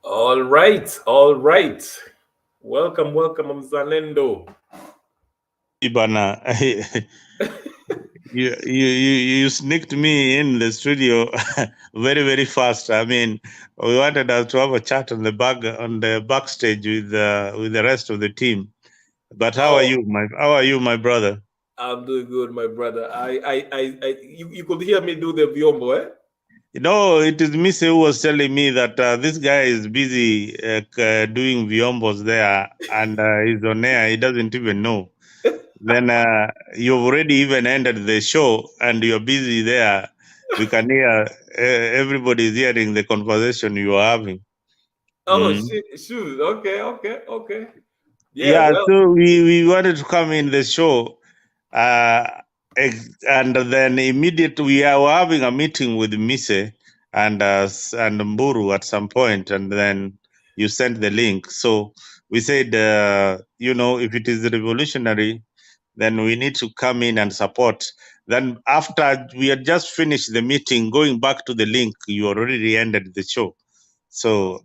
All right, all right. Welcome, Mzalendo. Ibana, you sneaked me in the studio very very fast. I mean, we wanted us to have a chat on the backstage with the rest of the team. But Oh, how are you, my brother? I'm doing good, my brother. You could hear me do the vyombo, eh? You know, it is Missy who was telling me that this guy is busy doing viombos there, and he's on air. He doesn't even know. Then you've already even ended the show and you're busy there. We can hear everybody's hearing the conversation you are having. Oh, Mm. shit, shoot. Okay. Yeah, Yeah, well, so we wanted to come in the show, uh, and then immediately were having a meeting with Mise and Mburu at some point, and then you sent the link. So we said, if it is revolutionary, then we need to come in and support. Then after we had just finished the meeting, going back to the link, you already ended the show. So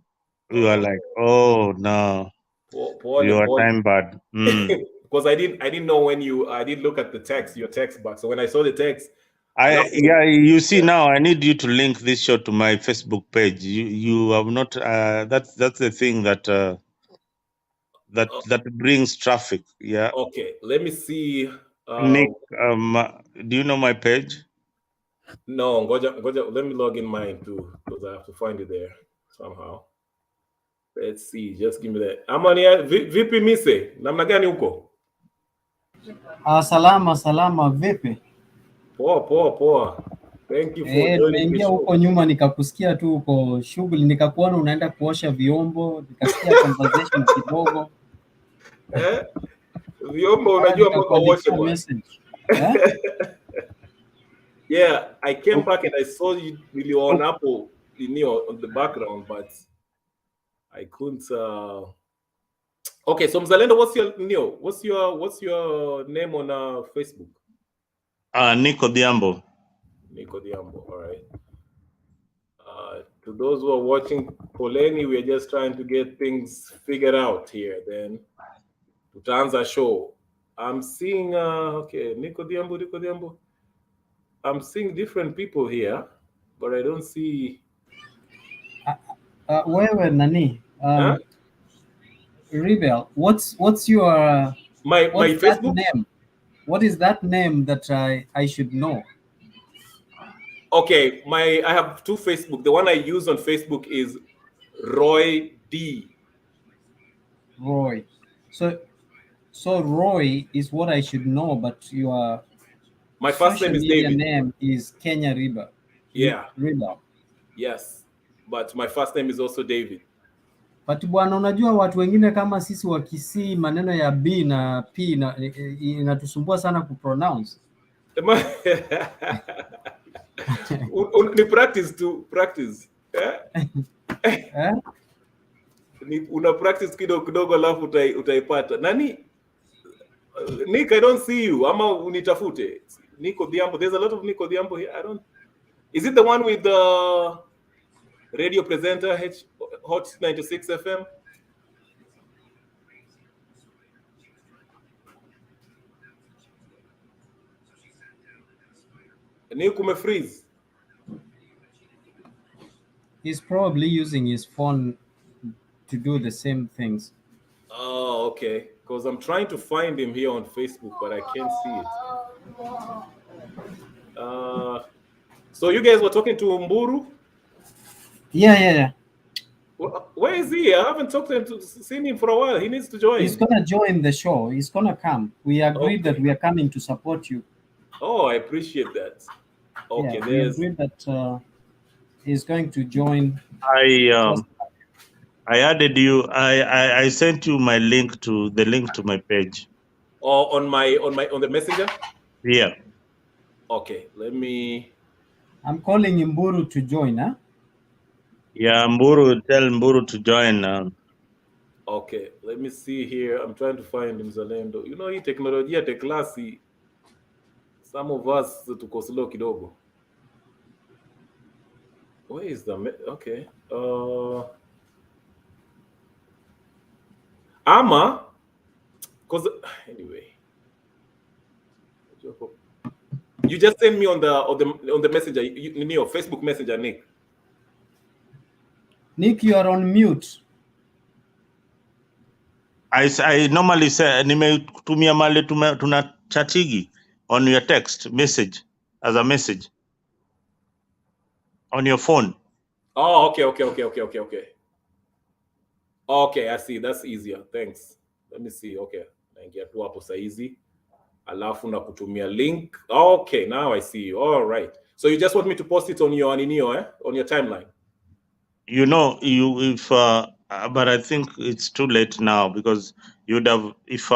we were like, oh, oh no, we were Paul. time bad. Mm. Because I didn't know when I didn't look at the text, your text box. So when I saw the text, Yeah, you see yeah. now I need you to link this show to my Facebook page. You have not that's the thing that brings traffic. Yeah. Okay, let me see. Uh, Nick, do you know my page? no, ngoja, let me log in mine too, because I have to find it there somehow. Let's see, just give me that. Amani, vipi mise? Namna gani huko? Salama vipi? Poa. Thank you for joining the Nimeingia show. huko nyuma nikakusikia tu uko shughuli, nikakuona unaenda kuosha vyombo, nikasikia conversation kidogo. Eh? Vyombo Haya, unajua mpaka uoshe nikakuandikia bwana. message. Eh? Yeah, I came O- back and I saw you on o- Apple, on the background, but I couldn't. Okay, so Mzalendo, what's your name on Facebook? Nico Diambo. Nico Diambo. All right. To those who are watching Poleni, we are just trying to get things figured out here. Then tutaanza show. I'm seeing okay, Nico Diambo. I'm seeing different people here, but I don't see. Wewe nani? Huh? Rebel, what's your My what's that Facebook. name? What is that name that I should know? Okay, I have two Facebook. The one I use on Facebook is Roy D. Roy. So Roy is what I should know, but your My first name social is media David. name is Kenya Riba. Yeah, Riba. yes. But my first name is also David. But bwana, unajua watu wengine kama sisi wa Kisii maneno ya B na P inatusumbua sana kupronounce. Ni practice to practice. Eh? Una practice kidogo alafu utaipata. Nani? Nick, I don't see you. Ama unitafute. Nico Diambo. There's a lot of Nico Diambo here. I don't. Is it the one with the radio presenter Hot 96 FM? Nick freeze. He's probably using his phone to do the same things. Oh, okay. Because I'm trying to find him here on Facebook, but I can't see it. So you guys were talking to Mburu? Yeah. Where is he? I haven't seen him for a while. He needs to join. He's gonna join the show. He's gonna come. We agreed that we are coming to support you. Oh, I appreciate that. Okay, yeah, we agreed that he's going to join. I added you. I sent you my link to my page. Oh, on the messenger. Yeah. Okay, let me. I'm calling Mburu to join, huh? Yeah, tell Mburu to join. Okay, let me see here. I'm trying to find Mzalendo. You know, hii teknolojia teklasi. Some of us tuko slow kidogo. Where is the okay? Ama, because anyway, you just send me on the messenger, your Facebook messenger, Nick. Nick, you are on mute. I normally say nimetumia male tuna chatigi on your text message as a message on your phone. Oh, okay. Okay, I see. That's easier. Thanks. Let me see. Okay. Naingia tu hapo saizi. Alafu na kutumia link. Okay, now I see you. All right. So you just want me to post it on your on your timeline? You know, but I think it's too late now because you'd have if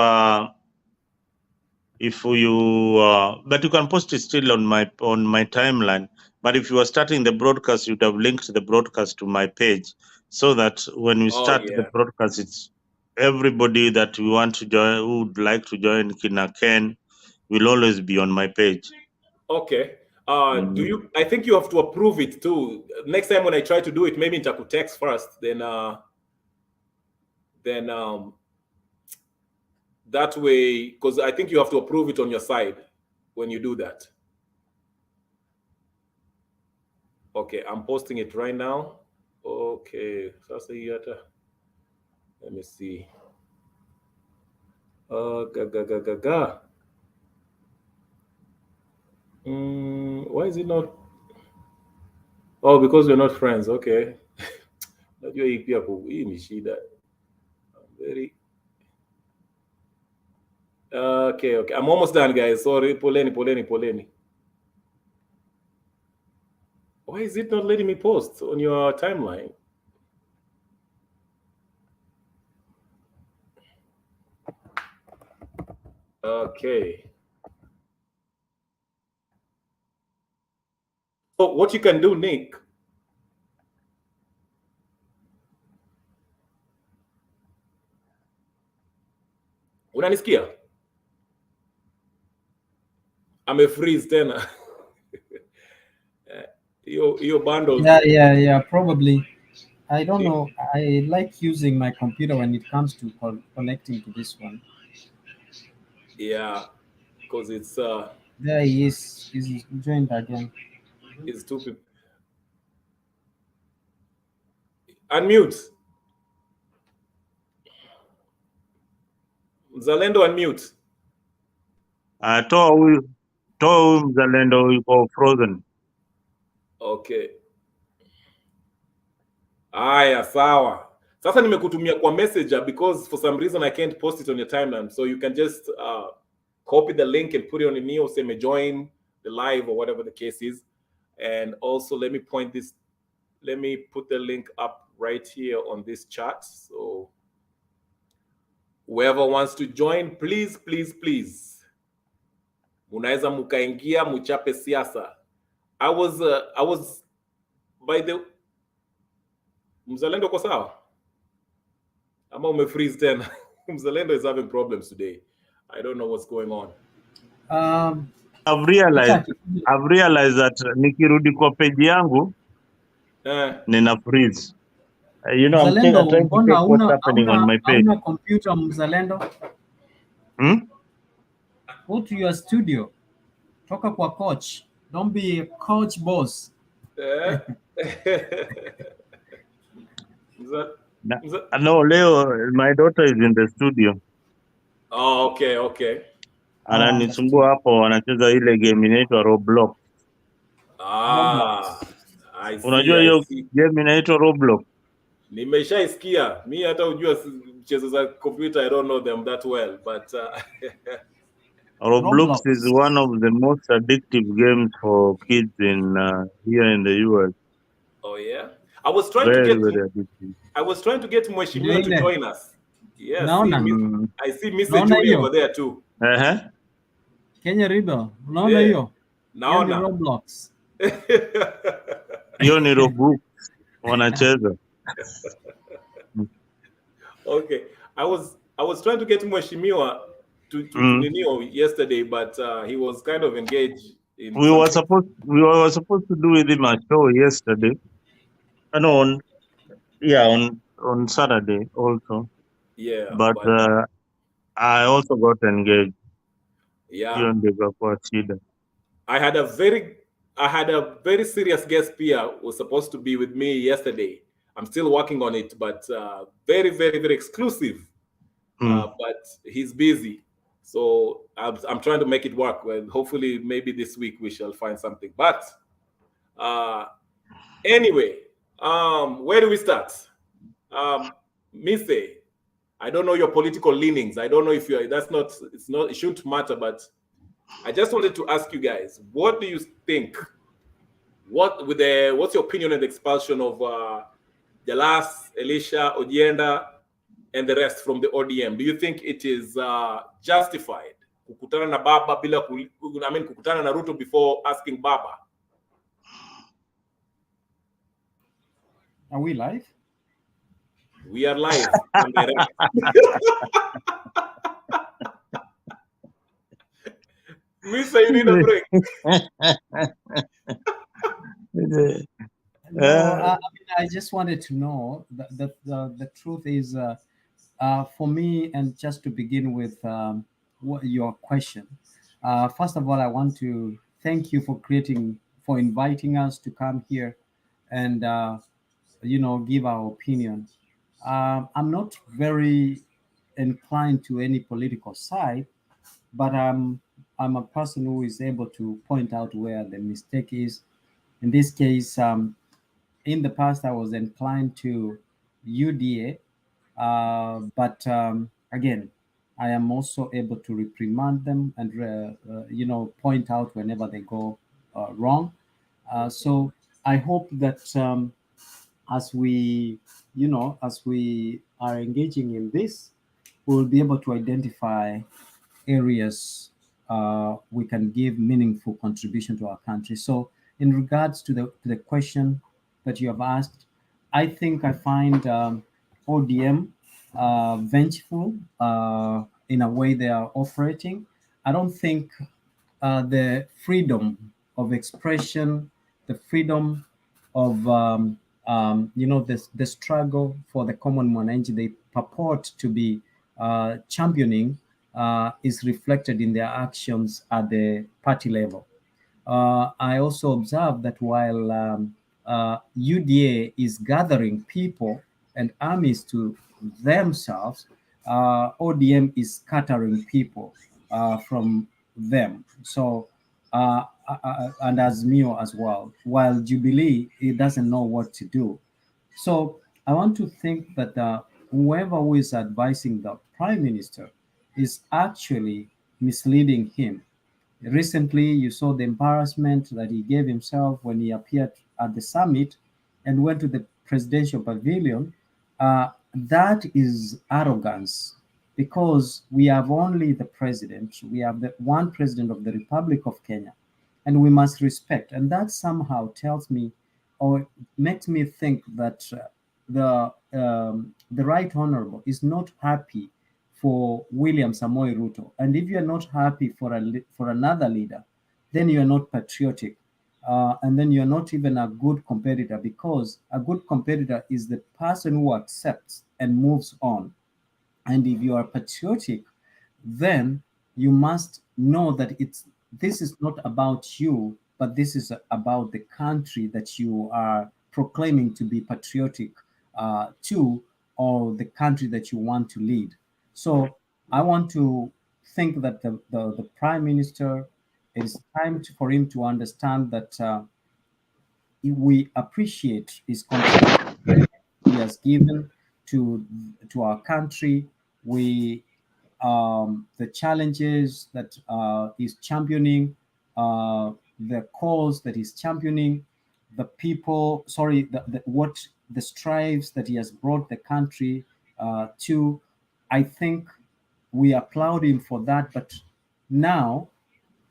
you but you can post it still on my timeline. But if you are starting the broadcast, you'd have linked the broadcast to my page so that when we start the broadcast, it's everybody that we want to join, who would like to join Kina Ken, will always be on my page. Okay. Do you? I think you have to approve it too. Next time when I try to do it, maybe nitaku text first, then that way, because I think you have to approve it on your side when you do that. Okay, I'm posting it right now. Okay, let me see. Why is it not? Oh, because we're not friends. Okay. Najua hii pia hii ni shida. Very. Okay. I'm almost done, guys. Sorry, poleni. Why is it not letting me post on your timeline? Okay. So what you can do, Nick, unanisikia? Amefreeze tena. Your bundles. Yeah, probably. I don't know. I like using my computer when it comes to connecting to this one. Yeah, because it's There he is. He's joined again. It's two people. Unmute. Mzalendo, unmute. Toa huyu mzalendo yuko frozen. Okay. Aya, sawa. Sasa nimekutumia kwa messenger because for some reason I can't post it on your timeline. So you can just copy the link and put it on your Neo, say me join the live or whatever the case is. And also let me put the link up right here on this chat. So whoever wants to join, please. Munaweza mukaingia muchape siasa. I was by the Mzalendo kwa sawa? Ama umefreeze tena? Mzalendo is having problems today. I don't know what's going on. I've realized that nikirudi kwa page yangu nina freeze. You know, Mzalendo, I'm trying to check what's happening on my page. Hauna computer Mzalendo? Go to your studio. Toka kwa coach. Don't be a coach boss. No, Leo, my daughter is in the studio. Oh, okay. Ananisumbua hapo, anacheza ile game inaitwa Roblox. I see. Unajua hiyo game inaitwa Roblox? Nimeshaisikia. Mi hata ujua mchezo za computer, I don't know them that well, but Roblox is one of the most addictive games for kids in here in the US. Oh yeah. I was trying to get Mheshimiwa to join us. Yes, I see Mr. Julie over there too. Kenya Riba, unaona hiyo? Naona. Roblox. Hiyo ni Roblox wanacheza. Okay. I was trying to get Mheshimiwa to Nino yesterday, but he was kind of engaged in we were supposed to do with him a show yesterday. And on Saturday also. Yeah, but but I also got engaged. yeah, Hiyo ndio ikakuwa shida. I had a very serious guest peer who was supposed to be with me yesterday. I'm still working on it, but very, very, very exclusive. But he's busy, so I'm trying to make it work. Well, hopefully, maybe this week we shall find something. But uh, anyway, where do we start? Mise, I don't know your political leanings. I don't know if you're. That's not. It's not. It shouldn't matter. But I just wanted to ask you guys, what do you think? What's your opinion on the expulsion of Jalas, Elisha, Odienda, and the rest from the ODM? Do you think it is justified? Kukutana na Baba bila kukutana na Ruto before asking Baba. Are we live? We are live and direct. Misa, you need a break. No, I mean, I just wanted to know that the truth is, for me, and just to begin with what your question. First of all, I want to thank you for inviting us to come here and give our opinion. I'm not very inclined to any political side, but I'm a person who is able to point out where the mistake is. In this case, in the past, I was inclined to UDA, but again, I am also able to reprimand them and point out whenever they go wrong. So I hope that as we are engaging in this, we'll be able to identify areas we can give meaningful contribution to our country. So, in regards to the question that you have asked, I think I find ODM vengeful in a way they are operating. I don't think the freedom of expression, the freedom of the struggle for the common mwananchi they purport to be championing is reflected in their actions at the party level. I also observed that while UDA is gathering people and armies to themselves, ODM is scattering people from them. So, and as Mio as well, while Jubilee, it doesn't know what to do. So I want to think that whoever who is advising the prime minister is actually misleading him. Recently, you saw the embarrassment that he gave himself when he appeared at the summit and went to the presidential pavilion. That is arrogance because we have only the president, we have the one president of the Republic of Kenya, and we must respect. And that somehow tells me or makes me think that the right honorable is not happy for William Samoei Ruto. And if you're not happy for another leader, then you're not patriotic. And then you're not even a good competitor, because a good competitor is the person who accepts and moves on. And if you are patriotic, then you must know that this is not about you, but this is about the country that you are proclaiming to be patriotic to, or the country that you want to lead. So I want to think that the prime minister, it is time for him to understand that we appreciate his contribution he has given to our country. We the challenges that he's championing, the cause that he's championing, the people, sorry, the strives that he has brought the country to. I think we applaud him for that, but now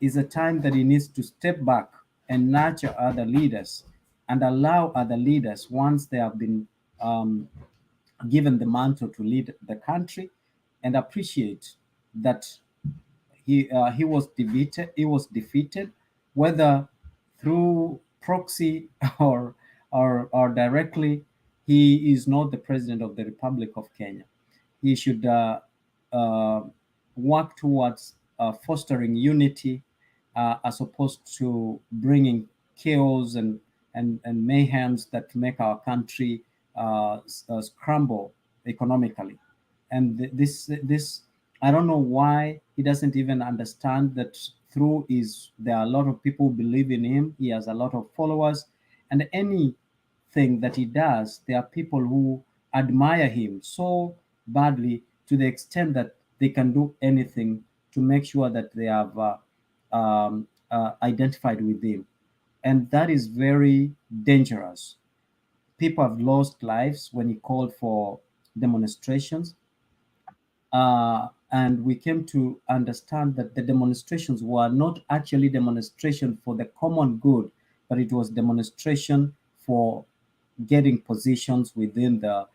is a time that he needs to step back and nurture other leaders and allow other leaders, once they have been given the mantle to lead the country, and appreciate that he was defeated. He was defeated, whether through proxy or directly. He is not the president of the Republic of Kenya. he should work towards fostering unity as opposed to bringing chaos and mayhems that make our country scramble economically. And this I don't know why he doesn't even understand that through is there are a lot of people who believe in him. He has a lot of followers, and anything that he does, there are people who admire him so badly to the extent that they can do anything to make sure that they have identified with him, and that is very dangerous. People have lost lives when he called for demonstrations, and we came to understand that the demonstrations were not actually demonstration for the common good, but it was demonstration for getting positions within the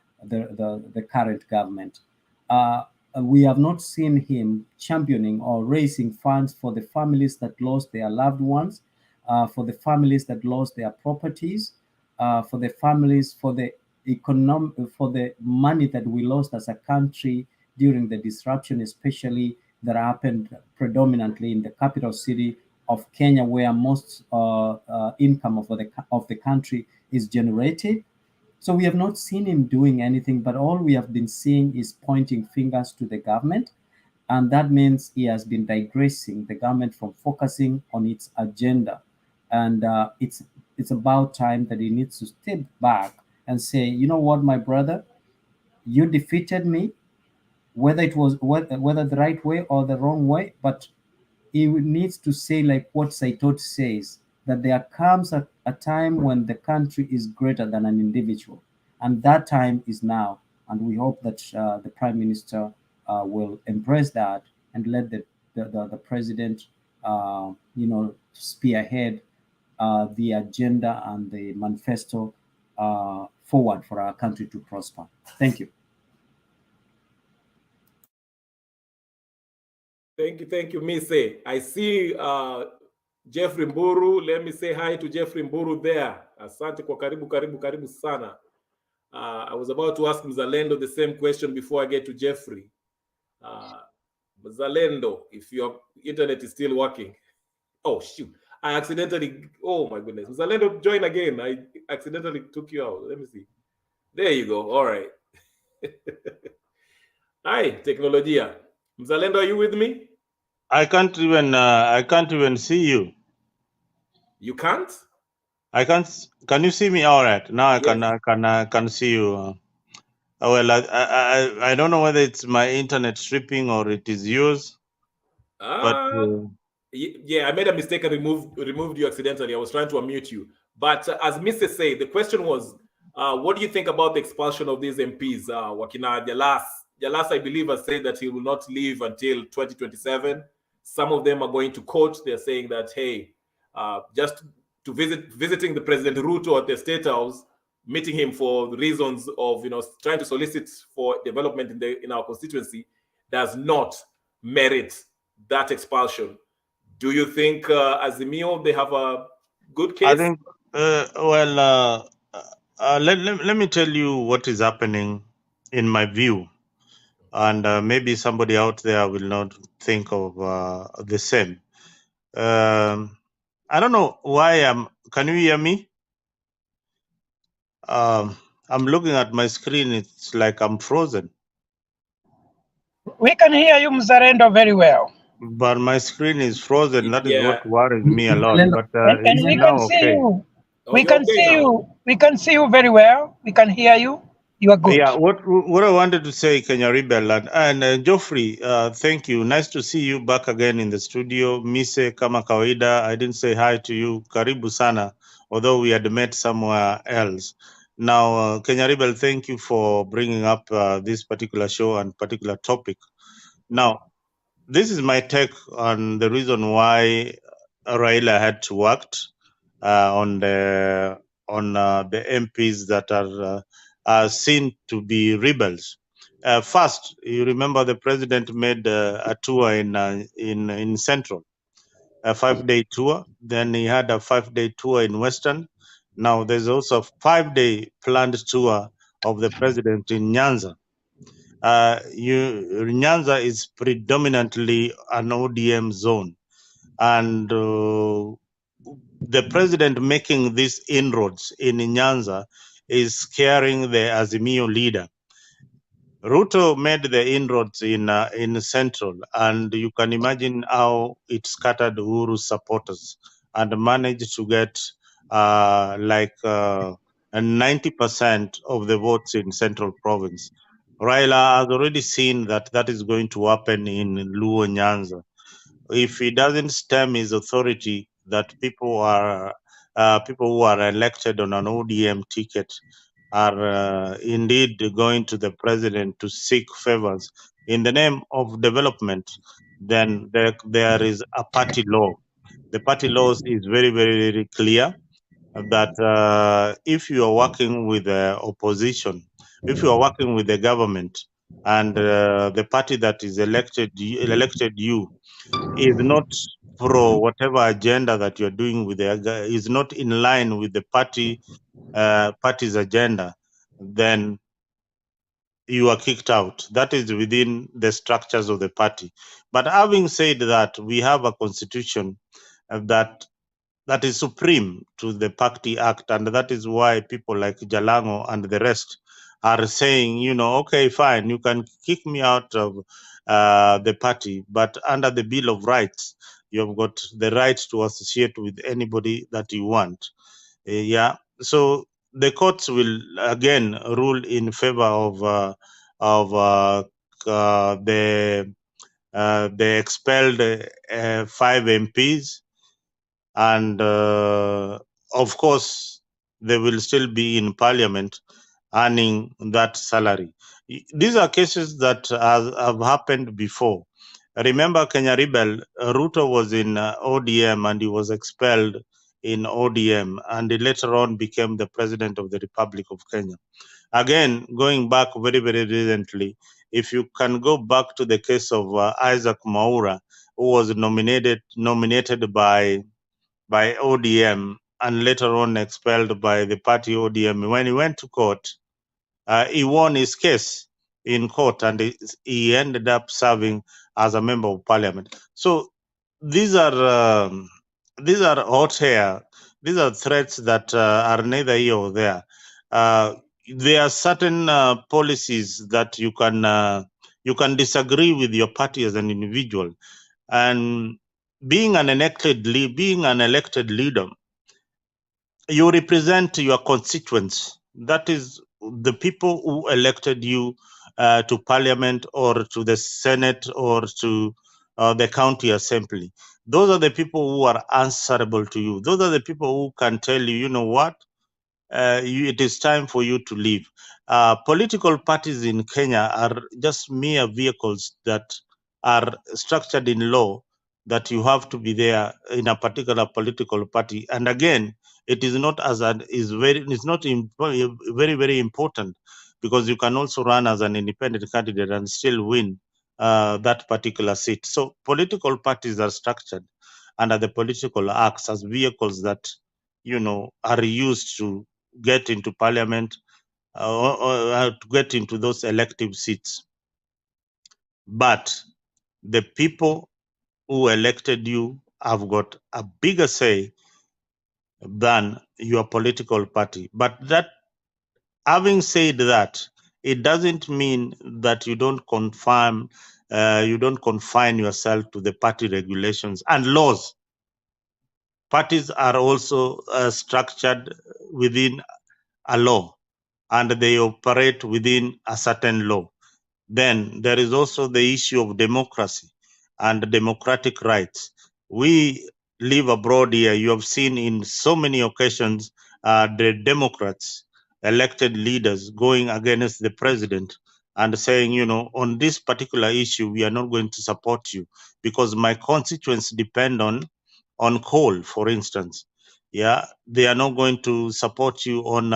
current government. We have not seen him championing or raising funds for the families that lost their loved ones, for the families that lost their properties, for the families, for the money that we lost as a country during the disruption, especially that happened predominantly in the capital city of Kenya, where most income of the country is generated. So we have not seen him doing anything, but all we have been seeing is pointing fingers to the government. And that means he has been digressing the government from focusing on its agenda. And it's about time that he needs to step back and say, you know what, my brother, you defeated me, whether it was whether the right way or the wrong way, but he needs to say like what Saitot says, that there comes a time when the country is greater than an individual, and that time is now. And we hope that the Prime Minister will embrace that and let the President, spearhead the agenda and the manifesto forward for our country to prosper. Thank you. Thank you, Mise. I see Jeffrey Mburu. Let me say hi to Jeffrey Mburu there. Asante kwa karibu sana. I was about to ask Mzalendo the same question before I get to Jeffrey. Mzalendo, if your internet is still working. Oh, shoot. Oh my goodness. Mzalendo, join again. I accidentally took you out. Let me see. There you go. All right. Hi, Technologia. Mzalendo, are you with me? I can't even see you. You can't? I can't. Can you see me? All right. Now Yes. I can see you. Well, I don't know whether it's my internet stripping or it is yours. But yeah, I made a mistake and removed you accidentally. I was trying to unmute you. But as Mr. said, the question was, what do you think about the expulsion of these MPs? Wakina Jalas, I believe, has said that he will not leave until 2027. Some of them are going to court. They're saying that, hey, just to visiting the President Ruto at the State House, meeting him for reasons of trying to solicit for development in our constituency does not merit that expulsion. Do you think Azimio, they have a good case? I think let me tell you what is happening in my view, and maybe somebody out there will not think of the same. I don't know why can you hear me? I'm looking at my screen, it's like I'm frozen. We can hear you, Mzarendo, very well. But my screen is frozen. That is Yeah. what worries me a lot. But And it's we now can see okay. you. Oh, We you're can okay see now. you. We can see you very well. We can hear you. You are good. Yeah, what I wanted to say, Kenya Rebel, and Geoffrey, thank you. Nice to see you back again in the studio. Mise kama kawaida, I didn't say hi to you. Karibu sana, although we had met somewhere else. Now, Kenya Rebel, thank you for bringing up this particular show and particular topic. Now, this is my take on the reason why Raila had to work on the MPs that are seen to be rebels. First, you remember the president made a tour in Central, a 5-day tour. Then he had a 5-day tour in Western. Now there's also a 5-day planned tour of the president in Nyanza. Nyanza is predominantly an ODM zone, and the president making these inroads in Nyanza is scaring the Azimio leader. Ruto made the inroads in Central, and you can imagine how it scattered Uhuru's supporters and managed to get 90% of the votes in Central Province. Raila has already seen that is going to happen in Luo Nyanza. If he doesn't stem his authority, that people who are elected on an ODM ticket are indeed going to the president to seek favors in the name of development, then there is a party law. The party laws is very, very, very clear that if you are working with the opposition, if you are working with the government, and the party that is elected you is not pro whatever agenda that you're doing with is not in line with the party's agenda, then you are kicked out. That is within the structures of the party. But having said that, we have a constitution that is supreme to the Party Act, and that is why people like Jalango and the rest are saying, okay, fine, you can kick me out of the party, but under the Bill of Rights, you've got the right to associate with anybody that you want. Yeah. So the courts will again rule in favor of the expelled 5 MPs, and of course they will still be in parliament earning that salary. These are cases that have happened before. Remember Kenya Rebel, Ruto was in ODM and he was expelled in ODM, and he later on became the president of the Republic of Kenya. Again, going back very, very recently, if you can go back to the case of Isaac Mwaura, who was nominated by ODM and later on expelled by the party ODM. When he went to court, he won his case in court, and he ended up serving as a member of parliament. So these are hot air. These are threats that are neither here or there. There are certain policies that you can disagree with your party as an individual, and being an elected leader, you represent your constituents. That is the people who elected you to parliament or to the senate or to the county assembly. Those are the people who are answerable to you. Those are the people who can tell you, you know what, it is time for you to leave. Political parties in Kenya are just mere vehicles that are structured in law that you have to be there in a particular political party. And again, it is not very, very important, because you can also run as an independent candidate and still win that particular seat. So political parties are structured under the political acts as vehicles that are used to get into parliament or to get into those elective seats. But the people who elected you have got a bigger say than your political party. But that, having said that, it doesn't mean that you don't confine yourself to the party regulations and laws. Parties are also structured within a law, and they operate within a certain law. Then there is also the issue of democracy and democratic rights. We live abroad here. You have seen in so many occasions the Democrats, elected leaders, going against the president and saying, on this particular issue, we are not going to support you because my constituents depend on coal, for instance. Yeah, they are not going to support you on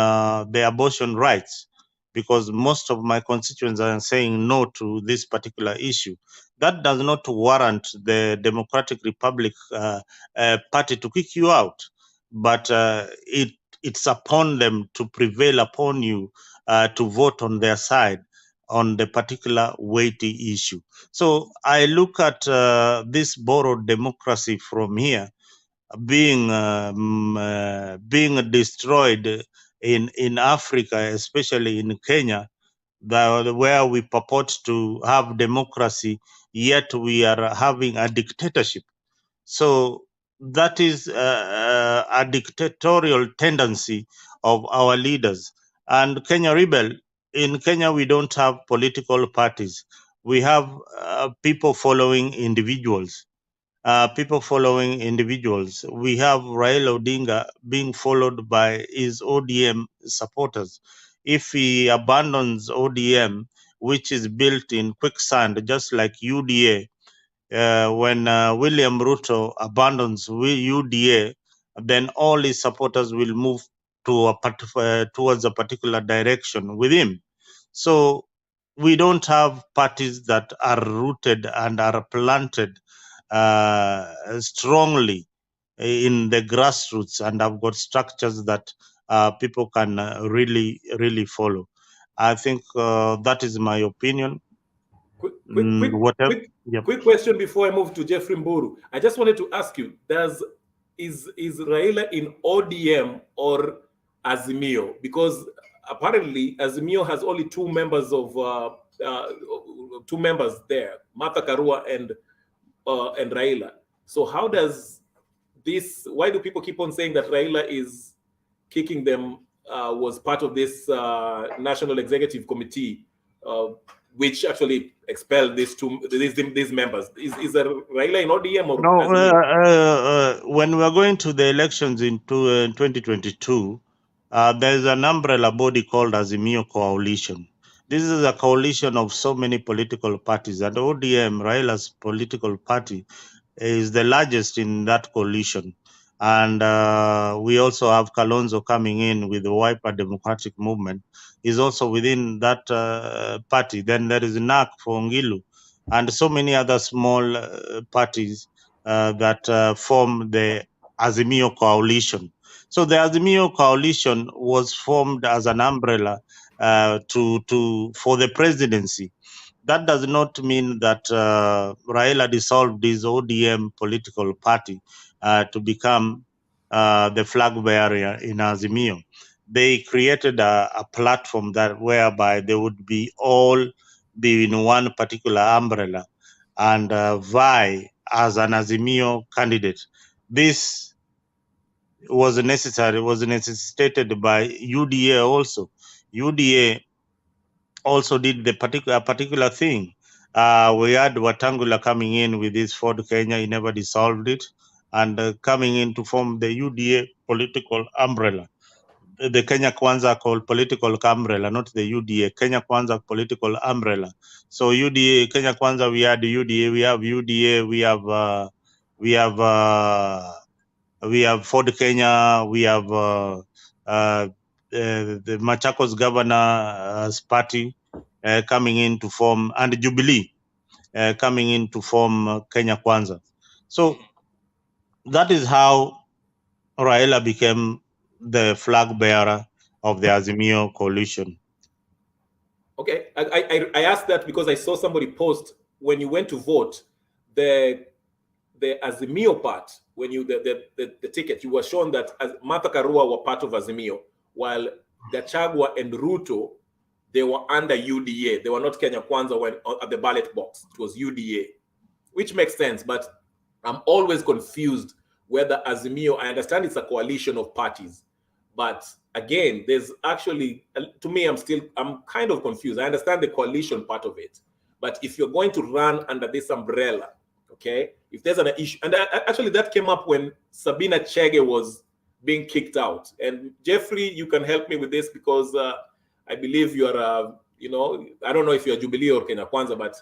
the abortion rights because most of my constituents are saying no to this particular issue. That does not warrant the Democratic Republic Party to kick you out, but it's upon them to prevail upon you to vote on their side. on the particular weighty issue. So I look at this borrowed democracy from here being destroyed in Africa, especially in Kenya, where we purport to have democracy, yet we are having a dictatorship. So that is a dictatorial tendency of our leaders. And Kenya Rebel, in Kenya, we don't have political parties. We have people following individuals. We have Raila Odinga being followed by his ODM supporters. If he abandons ODM, which is built in quicksand, just like UDA, when William Ruto abandons UDA, then all his supporters will move to towards a particular direction with him. So we don't have parties that are rooted and are planted strongly in the grassroots and have got structures that people can really follow. I think that is my opinion. Whatever. Yep. Quick question before I move to Jeffrey Mburu. I just wanted to ask you: is Raila in ODM or Azimio? Because apparently Azimio has only two members there, Martha Karua and Raila. So how does this? Why do people keep on saying that Raila is kicking them? Was part of this National Executive Committee, which actually expelled these members. Is there Raila in ODM or No? When we are going to the elections in 2022, there is an umbrella body called Azimio Coalition. This is a coalition of so many political parties, and ODM, Raila's political party, is the largest in that coalition. And we also have Kalonzo coming in with the Wiper Democratic Movement. Is also within that party. Then there is NAC for Ngilu, and so many other small parties that form the Azimio Coalition. So the Azimio Coalition was formed as an umbrella for the presidency. That does not mean that Raila dissolved his ODM political party to become the flag bearer in Azimio. They created a platform that whereby they would all be in one particular umbrella and vie as an Azimio candidate. This was necessitated by UDA also. UDA also did the particular thing. We had Watangula coming in with his Ford Kenya, he never dissolved it, and coming in to form the UDA political umbrella. The Kenya Kwanza called political umbrella, not the UDA, Kenya Kwanza political umbrella. So UDA, Kenya Kwanza, we had UDA, we have UDA, we have Ford Kenya, we have the Machakos governor's party coming in to form, and Jubilee coming in to form Kenya Kwanza. So that is how Raila became the flag bearer of the Azimio coalition. Okay, I asked that because I saw somebody post when you went to vote, the Azimio part, when you the ticket, you were shown that Martha Karua were part of Azimio, while Gachagua and Ruto, they were under UDA. They were not Kenya Kwanza when at the ballot box. It was UDA, which makes sense. But I'm always confused whether Azimio, I understand it's a coalition of parties, but again, there's actually, to me, I'm kind of confused. I understand the coalition part of it, but if you're going to run under this umbrella, okay, if there's an issue, and actually that came up when Sabina Chege was being kicked out. And Jeffrey, you can help me with this because I believe you are, I don't know if you're Jubilee or Kenya Kwanza, but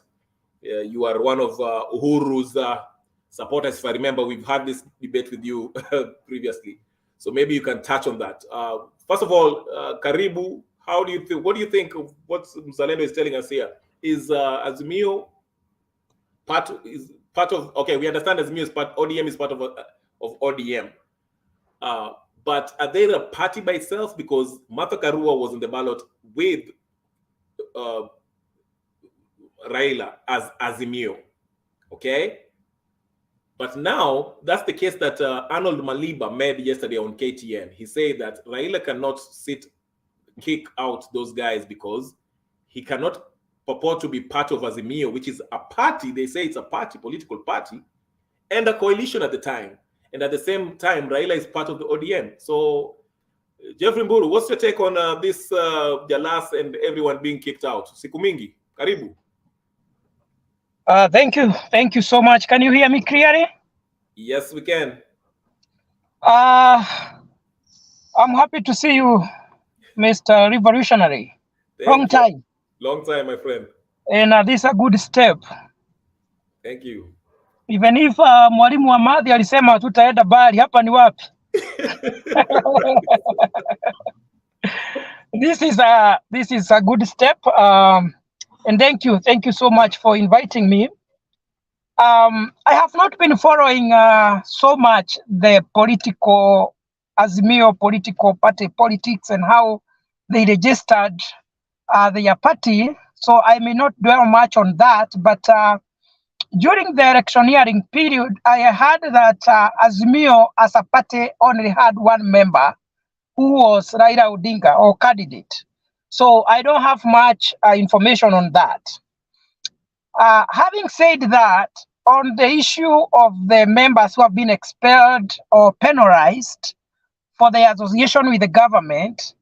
you are one of Uhuru's supporters. If I remember, we've had this debate with you previously. So maybe you can touch on that. First of all, Karibu, what do you think of what Mzalendo is telling us here? Is Azimio part of, okay, we understand Azimio is ODM is part of ODM. But are they a party by itself? Because Martha Karua was in the ballot with Raila as Azimio. Okay? But now, that's the case that Arnold Maliba made yesterday on KTN. He said that Raila cannot kick out those guys because he cannot purport to be part of Azimio, which is a party. They say it's a party, political party, and a coalition at the time. And at the same time, Raila is part of the ODM. So, Jeffrey Mburu, what's your take on this Jalas and everyone being kicked out? Siku mingi, karibu. Thank you so much. Can you hear me clearly? Yes, we can. I'm happy to see you, Mr. Revolutionary. Long time. Long time, my friend. And this is a good step. Thank you. Even if Mwalimu wa Madhi alisema hatutaenda bali, hapa ni wapi? This is a good step. And thank you so much for inviting me. I have not been following so much the political Azimio political party politics and how they registered their party. So I may not dwell much on that, but during the electioneering period, I heard that Azimio as a party only had one member, who was Raila Odinga, or candidate. So I don't have much information on that. Having said that, on the issue of the members who have been expelled or penalized for their association with the government,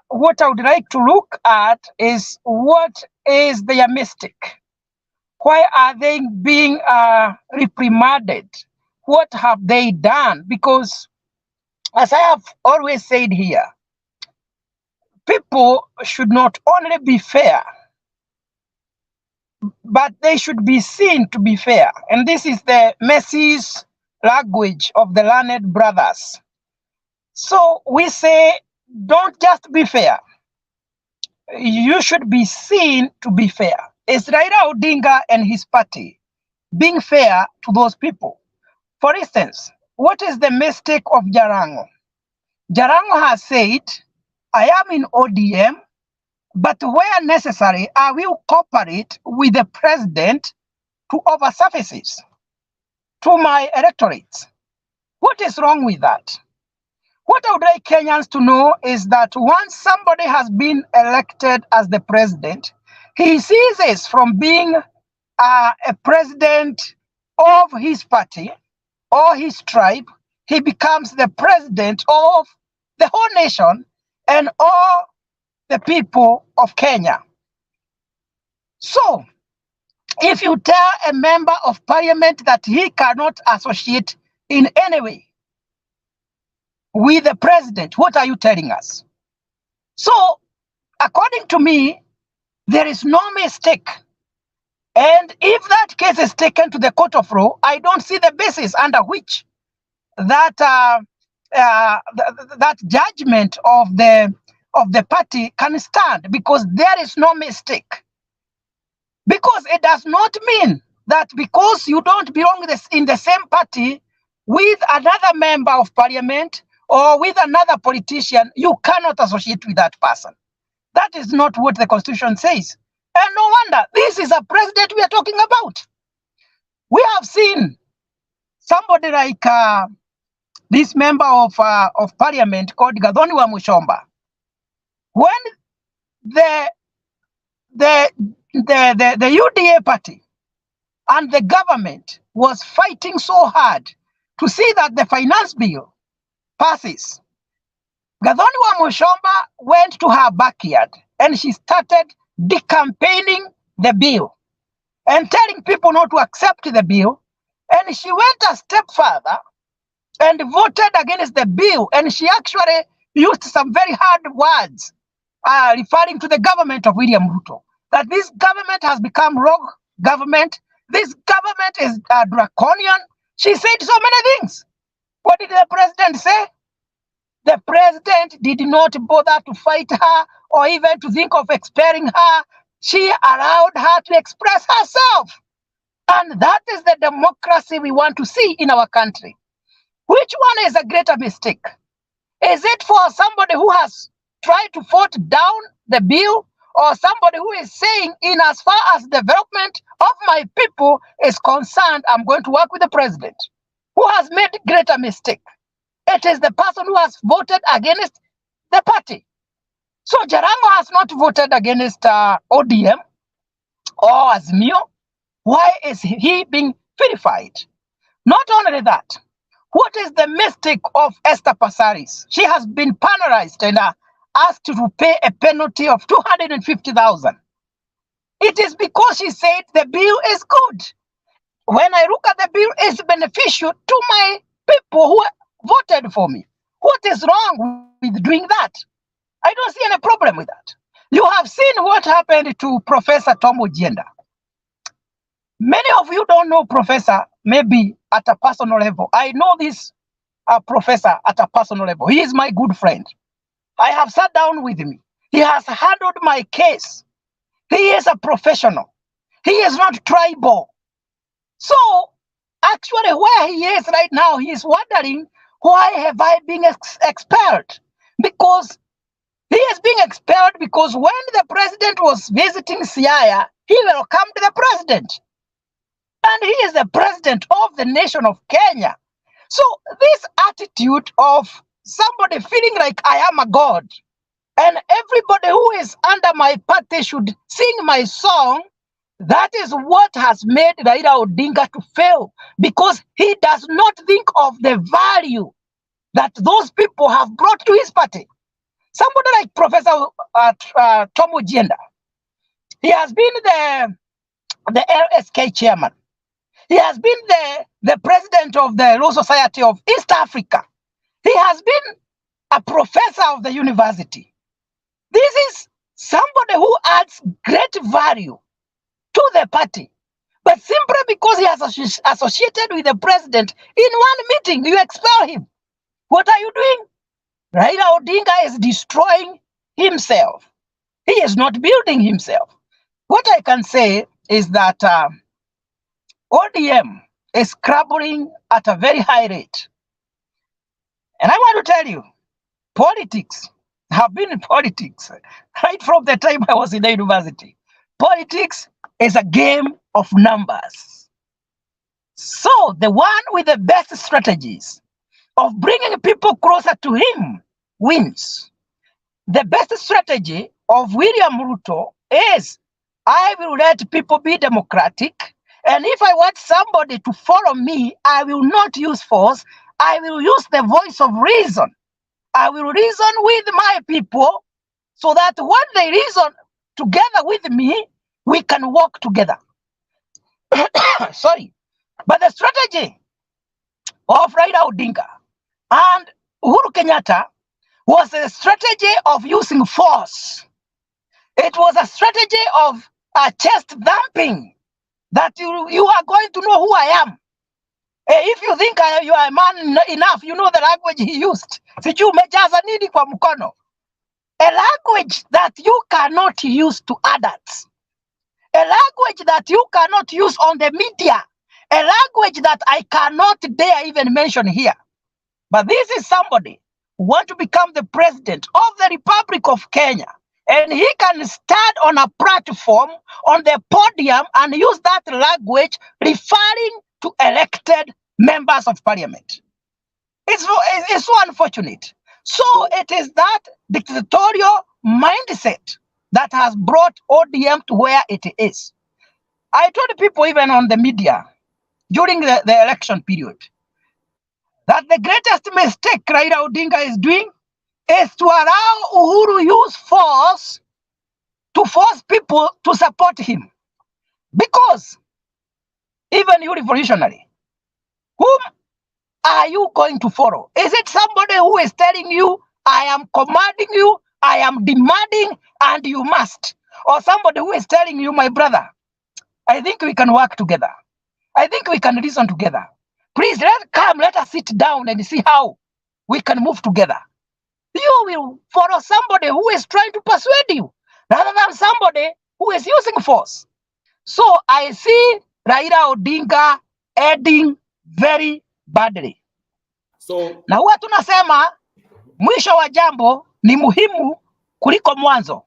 what I would like to look at is what is their mistake? Why are they being reprimanded? What have they done? Because, as I have always said here, people should not only be fair, but they should be seen to be fair. And this is the Messi's language of the learned brothers. So we say, don't just be fair. You should be seen to be fair. Is Raila Odinga and his party being fair to those people? For instance, what is the mistake of Jarango? Jarango has said, I am in ODM, but where necessary, I will cooperate with the president to offer services to my electorate. What is wrong with that? What I would like Kenyans to know is that once somebody has been elected as the president, he ceases from being a president of his party or his tribe. He becomes the president of the whole nation and all the people of Kenya. So, if you tell a member of parliament that he cannot associate in any way with the president, what are you telling us? So, according to me, there is no mistake. And if that case is taken to the court of law, I don't see the basis under which that that judgment of the party can stand, because there is no mistake. Because it does not mean that because you don't belong in the same party with another member of parliament or with another politician, you cannot associate with that person. That is not what the Constitution says. And no wonder, this is a president we are talking about. We have seen somebody like this member of parliament called Gathoni wa Mushomba. When the UDA party and the government was fighting so hard to see that the finance bill passes, Gathoni wa Mushomba went to her backyard and she started decampaigning the bill and telling people not to accept the bill. And she went a step further and voted against the bill. And she actually used some very hard words referring to the government of William Ruto, that this government has become rogue government. This government is draconian. She said so many things. What did the president say? The president did not bother to fight her or even to think of expelling her. She allowed her to express herself. And that is the democracy we want to see in our country. Which one is a greater mistake? Is it for somebody who has tried to vote down the bill, or somebody who is saying, in as far as development of my people is concerned, I'm going to work with the president, who has made greater mistake. It is the person who has voted against the party. So Jarango has not voted against ODM or Azmio. Why is he being vilified? Not only that, what is the mistake of Esther Passaris? She has been penalized and asked to pay a penalty of 250,000. It is because she said the bill is good. When I look at the bill, it's beneficial to my people who voted for me. What is wrong with doing that? I don't see any problem with that. You have seen what happened to Professor Tom Ojienda. Many of you don't know Professor, maybe at a personal level. I know this professor at a personal level. He is my good friend. I have sat down with him. He has handled my case. He is a professional. He is not tribal. So, actually, where he is right now, he is wondering, why have I been expelled? Because he is being expelled because when the president was visiting Siaya, he welcomed the president. And he is the president of the nation of Kenya. So this attitude of somebody feeling like I am a god, and everybody who is under my party should sing my song, that is what has made Raila Odinga to fail, because he does not think of the value that those people have brought to his party. Somebody like Professor Tom Ojienda, he has been the LSK chairman. He has been the president of the Law Society of East Africa. He has been a professor of the university. This is somebody who adds great value to the party. But simply because he has associated with the president in one meeting, you expel him. What are you doing? Raila Odinga is destroying himself. He is not building himself. What I can say is that ODM is scrabbling at a very high rate. And I want to tell you, politics, have been in politics right from the time I was in the university. Politics is a game of numbers. So the one with the best strategies of bringing people closer to him wins. The best strategy of William Ruto is, I will let people be democratic, and if I want somebody to follow me, I will not use force. I will use the voice of reason. I will reason with my people so that when they reason together with me, we can work together. Sorry. But the strategy of Raila Odinga and Uhuru Kenyatta was a strategy of using force. It was a strategy of chest thumping, that you are going to know who I am. If you think you are a man enough, you know the language he used. Sijui umejaza nini kwa mkono. A language that you cannot use to others. A language that you cannot use on the media. A language that I cannot dare even mention here. But this is somebody who wants to become the president of the Republic of Kenya. And he can stand on a platform, on the podium, and use that language referring to elected members of parliament. It's so unfortunate. So it is that dictatorial mindset that has brought ODM to where it is. I told people even on the media during the election period that the greatest mistake Raila Odinga is doing is to allow Uhuru use force to force people to support him. Because even you revolutionary, whom are you going to follow? Is it somebody who is telling you, I am commanding you, I am demanding, and you must? Or somebody who is telling you, my brother, I think we can work together. I think we can reason together. Please, let us sit down and see how we can move together. You will follow somebody who is trying to persuade you, rather than somebody who is using force. So I see Raila Odinga heading very badly. So Na huwa tunasema mwisho wa jambo ni muhimu kuliko mwanzo.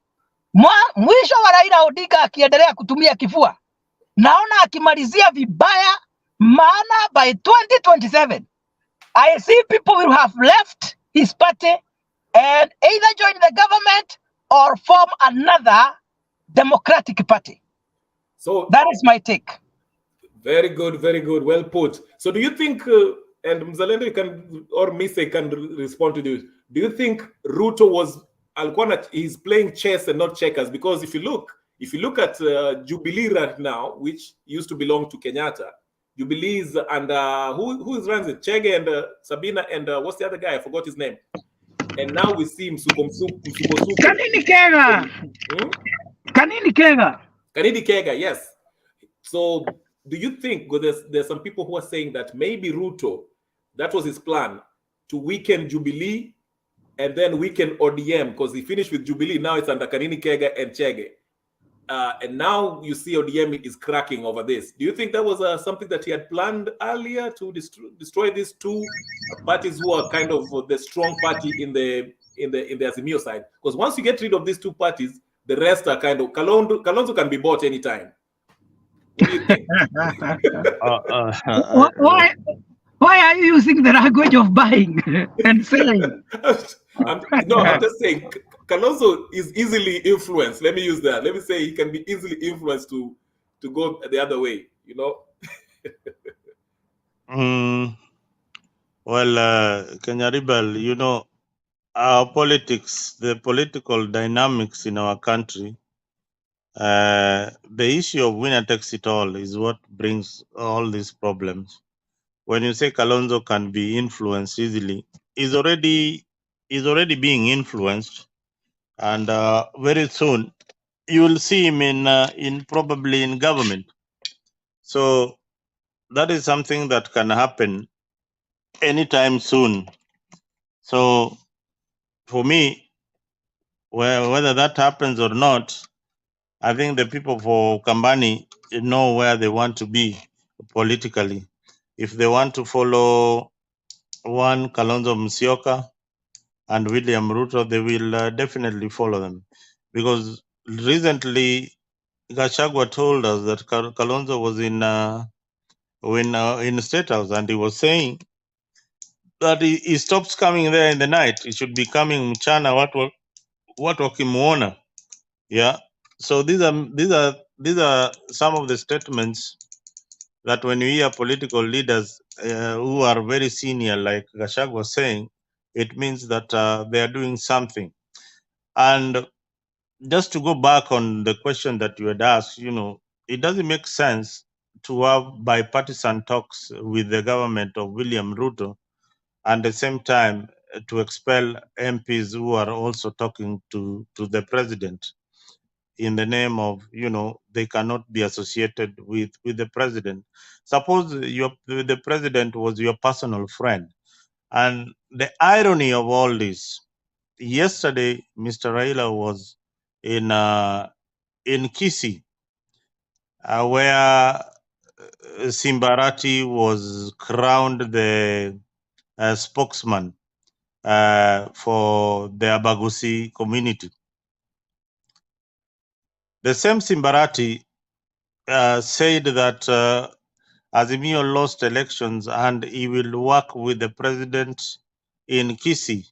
Mwisho wa Raila Odinga akiendelea kutumia kifua, naona akimalizia vibaya, maana by 2027 I see people will have left his party and either join the government or form another democratic party. So That is my take. very good, very good. Well put. So do you think, and Mzalendo can or Mise can respond to this, do you think Ruto was he's playing chess and not checkers? Because if you look at Jubilee right now, which used to belong to Kenyatta, Jubilee is under who is runs it? Chege and Sabina and what's the other guy? I forgot his name. And now we see Msuko Kanini Kega. Kanini Kega. Kanidi Kega, yes. So do you think, because there's some people who are saying that maybe Ruto, that was his plan, to weaken Jubilee and then weaken ODM, because he finished with Jubilee, now it's under Kanini Kega and Chege. And now you see ODM is cracking over this. Do you think that was something that he had planned earlier to destroy these two parties who are kind of the strong party in the Azimio side? Because once you get rid of these two parties, the rest are kind of Kalonzo can be bought anytime. What do you think? Why are you using the language of buying and selling? I'm just saying Kalonzo is easily influenced. Let me use that. Let me say he can be easily influenced to go the other way, you know? Well, Kenya Rebel, you know, our politics, the political dynamics in our country, the issue of winner takes it all is what brings all these problems. When you say Kalonzo can be influenced easily, he's already being influenced, and very soon you will see him in probably in government. So that is something that can happen anytime soon. So for me, whether that happens or not, I think the people for Kambani know where they want to be politically. If they want to follow one Kalonzo Musyoka and William Ruto, they will definitely follow them. Because recently, Gachagua told us that Kalonzo was in State House, and he was saying that he stops coming there in the night. He should be coming mchana watu wakimuona. Yeah. So these are some of the statements that when you hear political leaders who are very senior, like Gachagua was saying, it means that they are doing something. And just to go back on the question that you had asked, you know, it doesn't make sense to have bipartisan talks with the government of William Ruto and at the same time to expel MPs who are also talking to the president in the name of, you know, they cannot be associated with the president. Suppose the president was your personal friend. And the irony of all this, yesterday, Mr. Raila was in Kisii, where Simbarati was crowned the spokesman for the Abagusi community. The same Simbarati said that Azimio lost elections and he will work with the president in Kisii.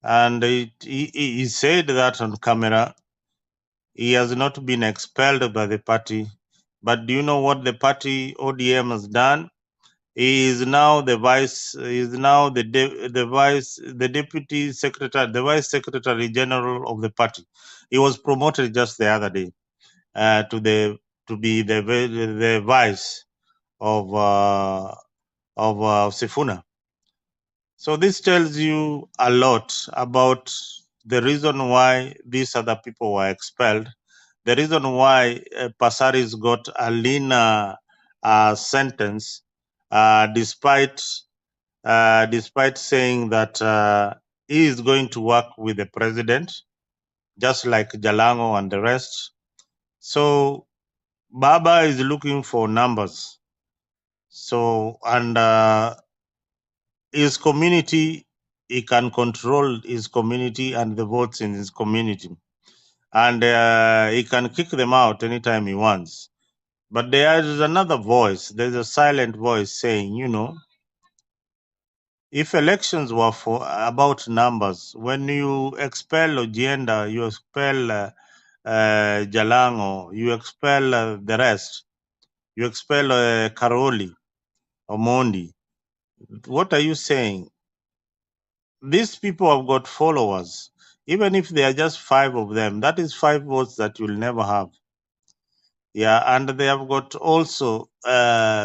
And he said that on camera. He has not been expelled by the party. But do you know what the party ODM has done? He is now the deputy secretary, the vice secretary general of the party. He was promoted just the other day to be the vice of Sifuna. So this tells you a lot about the reason why these other people were expelled, the reason why Pasaris got a leaner sentence, despite saying that he is going to work with the president, just like Jalango and the rest. So Baba is looking for numbers. So, and his community, he can control his community and the votes in his community. and he can kick them out anytime he wants. But there is another voice. There's a silent voice saying, if elections were for about numbers, when you expel Ojienda, you expel Jalango, you expel the rest, you expel Karoli, Omondi, what are you saying? These people have got followers. Even if there are just 5 of them, that is 5 votes that you'll never have. Yeah, and they have got also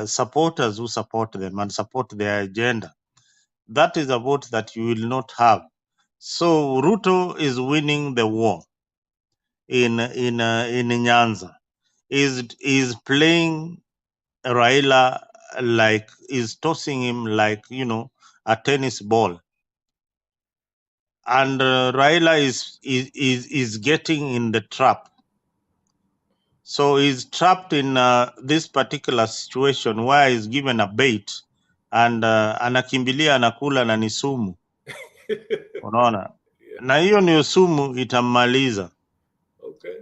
supporters who support them and support their agenda. That is a vote that you will not have. So Ruto is winning the war in Nyanza. Is playing Raila like, is tossing him like a tennis ball, and Raila is getting in the trap. So he's trapped in this particular situation where he's given a bait and anakimbilia anakula na ni sumu. Unaona? Na hiyo ni sumu itammaliza. Okay.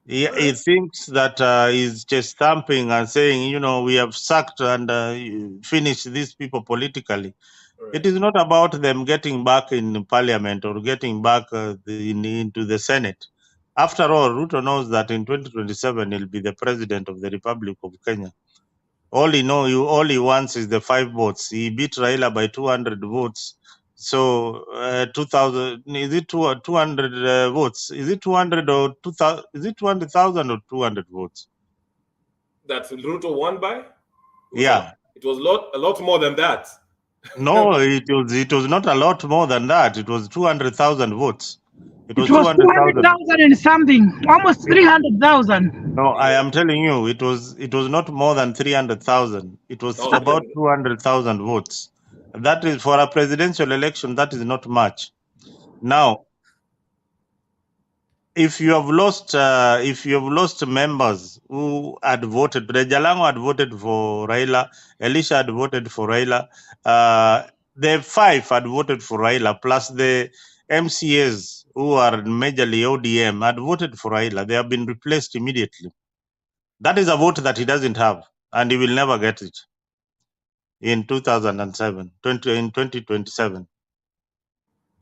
He thinks that he's just thumping and saying, we have sacked and finished these people politically. Right. It is not about them getting back in parliament or getting back into the Senate. After all, Ruto knows that in 2027 he'll be the president of the Republic of Kenya. All he wants is the 5 votes. He beat Raila by 200 votes. So 2,000, is it 200 votes? Is it 200 or 2,000? Is it 200,000 or 200 votes? That Ruto won by? It was a lot more than that. No, it was not a lot more than that. It was 200,000 votes. It was 200,000 and something, almost 300,000. No, I am telling you, it was not more than 300,000. It was about 200,000 votes. That is, for a presidential election, that is not much. Now, if you have lost members who had voted, Jalango had voted for Raila, Elisha had voted for Raila, the 5 had voted for Raila, plus the MCAs who are majorly ODM had voted for Raila. They have been replaced immediately. That is a vote that he doesn't have, and he will never get it in 2027.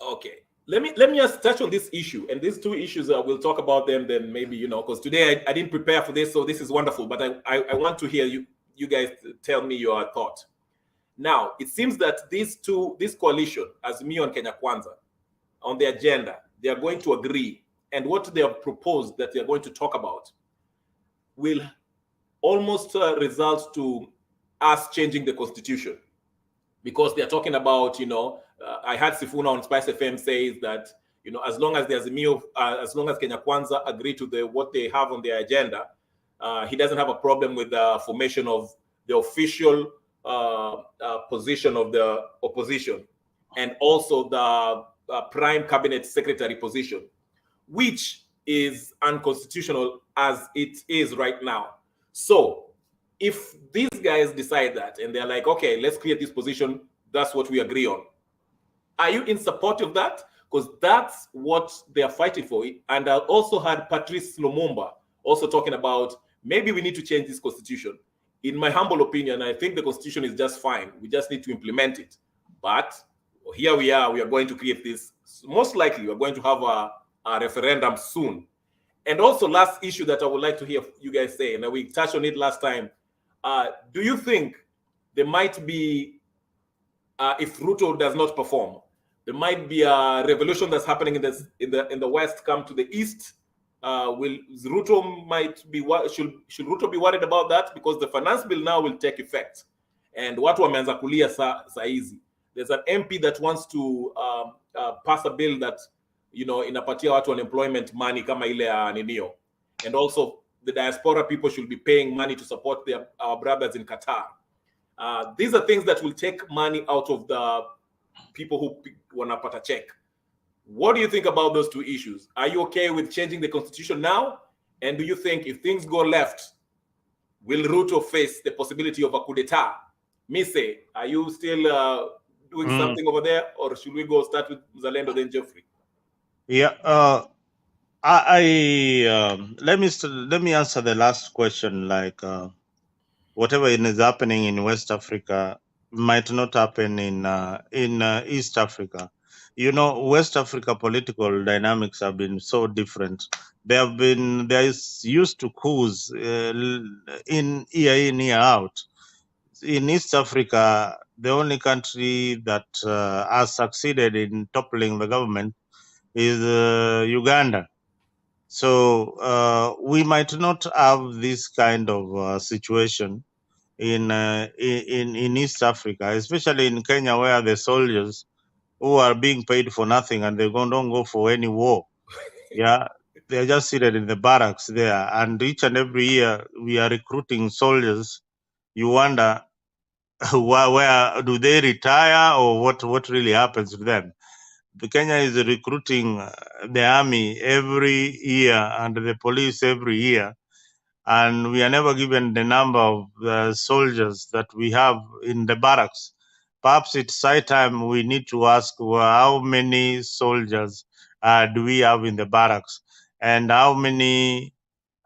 Okay. Let me just touch on this issue, and these 2 issues we'll talk about them then, maybe, because today I didn't prepare for this, so this is wonderful, but I want to hear you guys tell me your thought. Now, it seems that this coalition, Azimio and Kenya Kwanza, on the agenda, they are going to agree, and what they have proposed that they are going to talk about will almost result to us changing the constitution, because they're talking about, I had Sifuna on Spice FM says that, as long as there's as long as Kenya Kwanza agree to what they have on their agenda, he doesn't have a problem with the formation of the official position of the opposition, and also the prime cabinet secretary position, which is unconstitutional as it is right now. So if these guys decide that and they're like, okay, let's create this position, that's what we agree on, are you in support of that? Because that's what they're fighting for. And I also had Patrice Lumumba also talking about maybe we need to change this constitution. In my humble opinion, I think the constitution is just fine. We just need to implement it. But here we are going to create this. Most likely, we're going to have a referendum soon. And also, last issue that I would like to hear you guys say, and we touched on it last time. Do you think there might be, if Ruto does not perform, there might be a revolution that's happening in the West come to the East? Will Ruto should Ruto be worried about that? Because the finance bill now will take effect, and watu wameanza kulia saa hizi. There's an MP that wants to pass a bill that inapatia watu unemployment money kama ile ya ninio, and also the diaspora people should be paying money to support our brothers in Qatar. These are things that will take money out of the people who wanapata check. What do you think about those 2 issues? Are you okay with changing the constitution now? And do you think if things go left, will Ruto face the possibility of a coup d'etat? Mise, are you still doing something over there, or should we go start with Zalendo then Jeffrey? Yeah, Let me answer the last question. Like whatever is happening in West Africa might not happen in East Africa. You know, West Africa political dynamics have been so different. There is used to coups in year out. In East Africa, the only country that has succeeded in toppling the government is Uganda. So we might not have this kind of situation in East Africa, especially in Kenya, where the soldiers who are being paid for nothing and don't go for any war. Yeah, they're just seated in the barracks there, and each and every year we are recruiting soldiers. You wonder where do they retire or what really happens to them. The Kenya is recruiting the army every year and the police every year, and we are never given the number of soldiers that we have in the barracks. Perhaps it's high time we need to ask, well, how many soldiers do we have in the barracks, and how many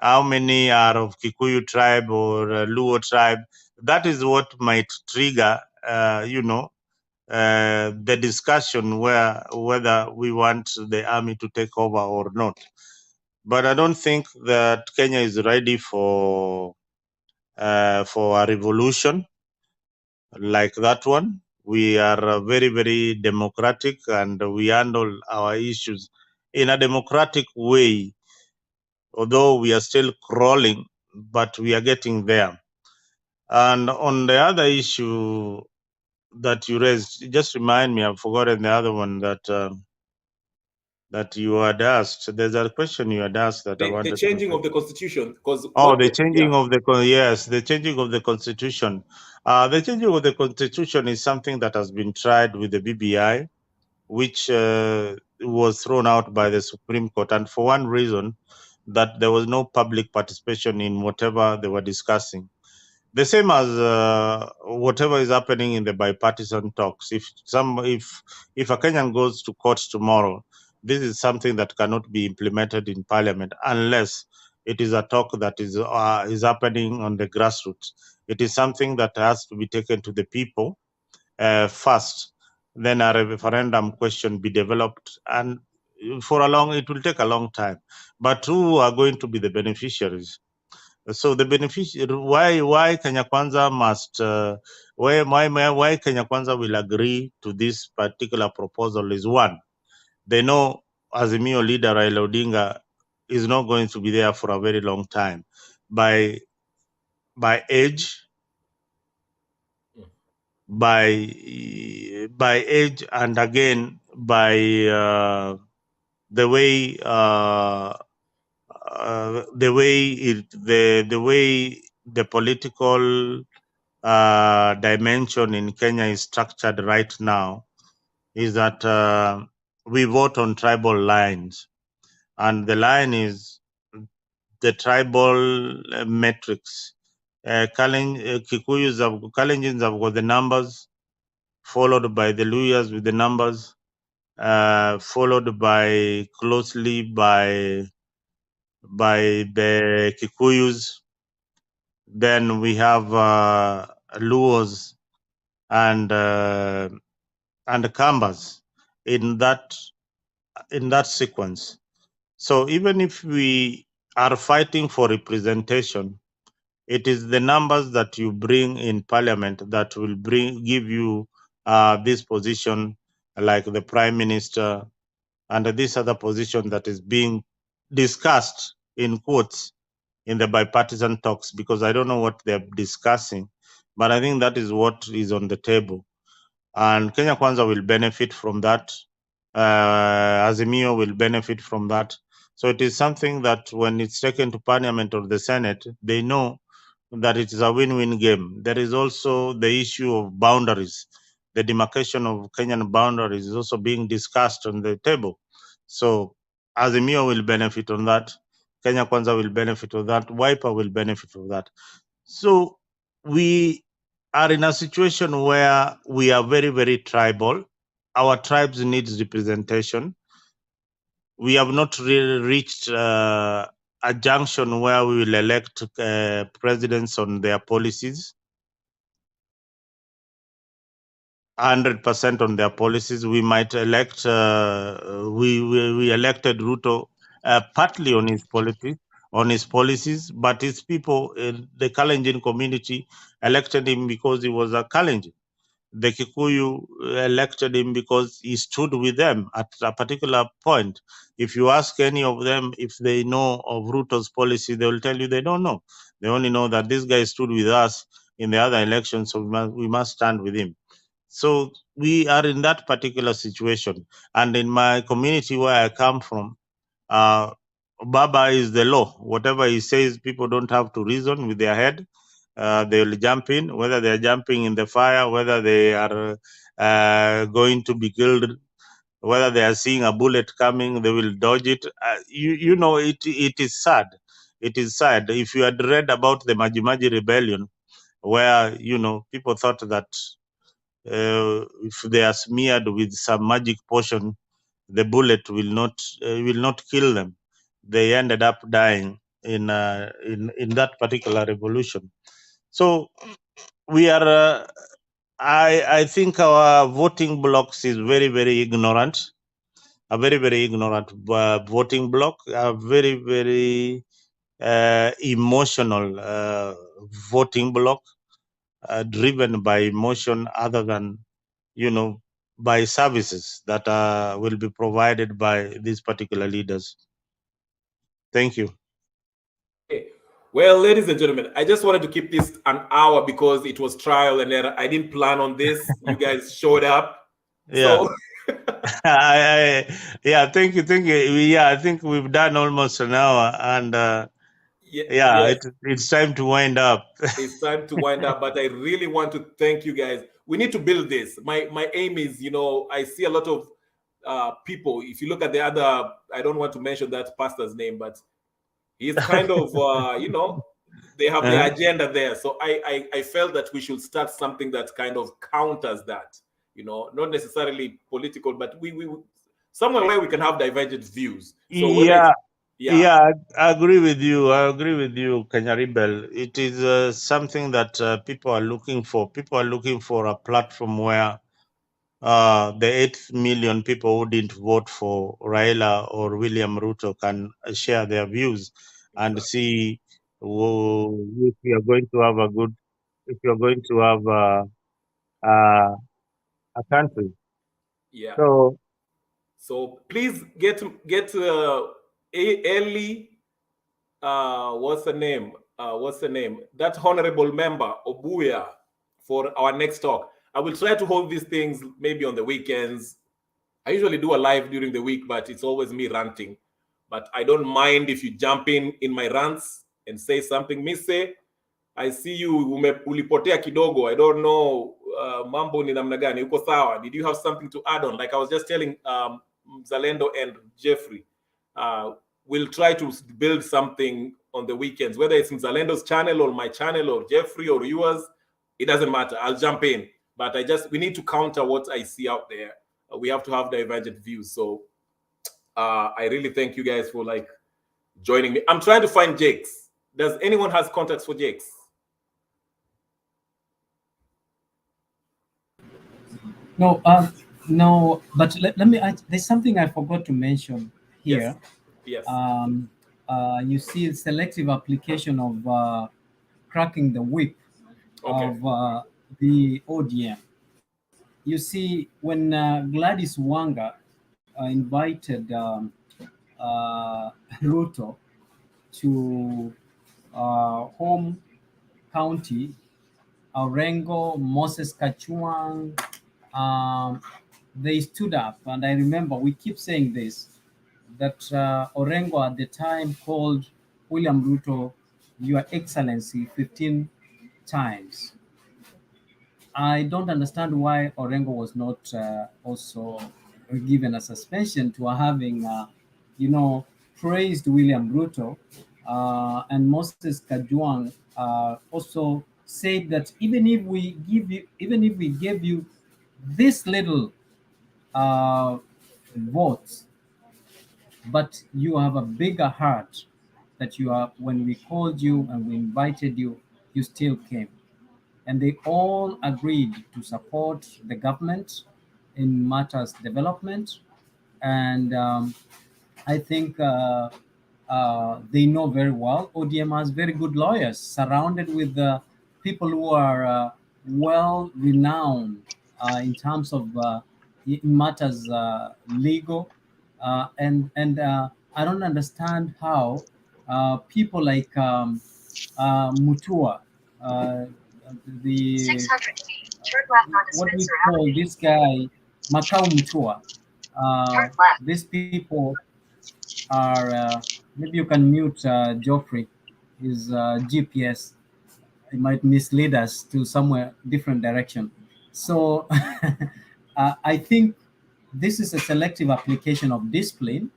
are of Kikuyu tribe or Luo tribe. That is what might trigger, the discussion whether we want the army to take over or not. But I don't think that Kenya is ready for a revolution like that one. We are very, very democratic, and we handle our issues in a democratic way. Although we are still crawling, but we are getting there. And on the other issue that you raised, just remind me, I've forgotten the other one that you had asked. There's a question you had asked that I wanted the changing to... of the constitution, because the changing of the yes, the changing of the constitution. The changing of the constitution is something that has been tried with the BBI, which was thrown out by the Supreme Court, and for one reason, that there was no public participation in whatever they were discussing. The same as whatever is happening in the bipartisan talks. If a Kenyan goes to court tomorrow, this is something that cannot be implemented in parliament unless it is a talk that is happening on the grassroots. It is something that has to be taken to the people first, then a referendum question be developed, and it will take a long time. But who are going to be the beneficiaries? So the why Kenya Kwanza must why Kenya Kwanza will agree to this particular proposal is, one, they know Azimio leader Raila Odinga is not going to be there for a very long time by age, by age, and again by the way the political dimension in Kenya is structured right now, is that we vote on tribal lines, and the line is the tribal metrics. Kalenjins have got the numbers, followed by the Luyas with the numbers, followed by closely by the Kikuyus. Then we have Luos and Kambas in that sequence. So even if we are fighting for representation, it is the numbers that you bring in parliament that will give you this position, like the prime minister and this other position that is being discussed in quotes in the bipartisan talks, because I don't know what they're discussing, but I think that is what is on the table. And Kenya Kwanza will benefit from that. Azimio will benefit from that. So it is something that when it's taken to parliament or the Senate, they know that it is a win-win game. There is also the issue of boundaries. The demarcation of Kenyan boundaries is also being discussed on the table. So Azimio will benefit on that. Kenya Kwanza will benefit on that. Wiper will benefit from that. So we are in a situation where we are very, very tribal. Our tribes need representation. we have not really reached a junction where we will elect presidents on their policies, 100% on their policies. We might elect, we elected Ruto partly on his policies, but his people, the Kalenjin community, elected him because he was a Kalenjin. The Kikuyu elected him because he stood with them at a particular point. If you ask any of them if they know of Ruto's policy, they will tell you they don't know. They only know that this guy stood with us in the other elections, so we must stand with him. So we are in that particular situation. And in my community where I come from, Baba is the law. Whatever he says, people don't have to reason with their head. They will jump in, whether they are jumping in the fire, whether they are going to be killed, whether they are seeing a bullet coming, they will dodge it. You know, it is sad. It is sad. If you had read about the Majimaji rebellion, where, you know, people thought that if they are smeared with some magic potion, the bullet will not kill them. They ended up dying in that particular revolution. So we are. I think our voting blocks is very, very ignorant. A very, very ignorant voting block. A very, very emotional voting block, driven by emotion other than, you know, by services that will be provided by these particular leaders. Thank you. Okay. Well, ladies and gentlemen, I just wanted to keep this an hour because it was trial and error. I didn't plan on this. You guys showed up. Yeah. So Yeah, thank you. Yeah, I think we've done almost an hour, and yes, it's time to wind up. it's time to wind up. But I really want to thank you guys. We need to build this. My aim is, you know, I see a lot of people. If you look at the other, I don't want to mention that pastor's name, but he's kind of you know, they have their Uh-huh. agenda there. So I felt that we should start something that kind of counters that, you know, not necessarily political, but we somewhere where we can have divergent views. So whether Yeah, yeah, I agree with you. I agree with you, Kanyaribel. It is something that people are looking for. People are looking for a platform where the 8 million people who didn't vote for Raila or William Ruto can share their views and see if we are going to have if you're going to have a country. yeah. So, So please get Eli, what's the name? What's the name? That honorable member Obuya for our next talk. I will try to hold these things maybe on the weekends. I usually do a live during the week, but it's always me ranting. But I don't mind if you jump in my rants and say something. Mise, I see you ulipotea kidogo. I don't know mambo ni namna gani. Uko sawa? Did you have something to add on? Like I was just telling Zalendo and Jeffrey, we'll try to build something on the weekends, whether it's in Zalendo's channel or my channel or Jeffrey or yours. It doesn't matter. I'll jump in. But we need to counter what I see out there. We have to have divergent views. So I really thank you guys for like joining me. I'm trying to find Jakes. Does anyone has contacts for Jakes? No, no. But let me. There's something I forgot to mention here. Yes. You see, selective application of cracking the whip of the ODM. You see, when Gladys Wanga invited Ruto to home county, Orengo, Moses Kachuang, they stood up. And I remember we keep saying this, that Orengo at the time called William Ruto Your Excellency 15 times. I don't understand why Orengo was not also given a suspension to having, praised William Ruto, and Moses Kajwang also said that even if we gave you this little votes, but you have a bigger heart that you are. When we called you and we invited you, you still came, and they all agreed to support the government in matters development. And I think they know very well. ODM has very good lawyers, surrounded with people who are well renowned in terms of in matters legal, and I don't understand how people like Mutua, uh, the 600 feet, turn left on what we call this guy Macau Mutua. These people are maybe you can mute Geoffrey. His GPS, it might mislead us to somewhere different direction. So I think this is a selective application of discipline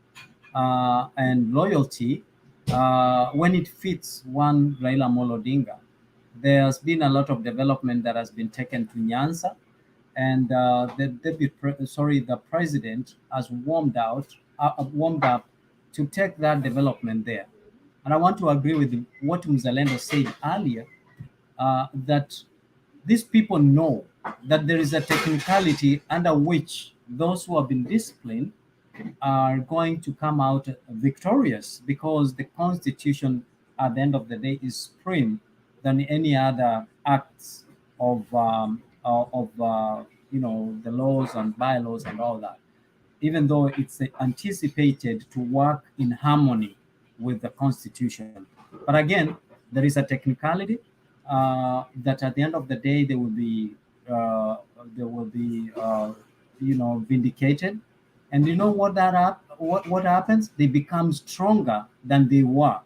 and loyalty when it fits one Raila Amolo Odinga. There's been a lot of development that has been taken to Nyanza, and the president has warmed up to take that development there. And I want to agree with what Mzalendo said earlier, that these people know that there is a technicality under which those who have been disciplined are going to come out victorious, because the constitution at the end of the day is supreme than any other acts of the laws and bylaws and all that, even though it's anticipated to work in harmony with the constitution. But again, there is a technicality that at the end of the day uh, they will be vindicated. And you know what happens? They become stronger than they were.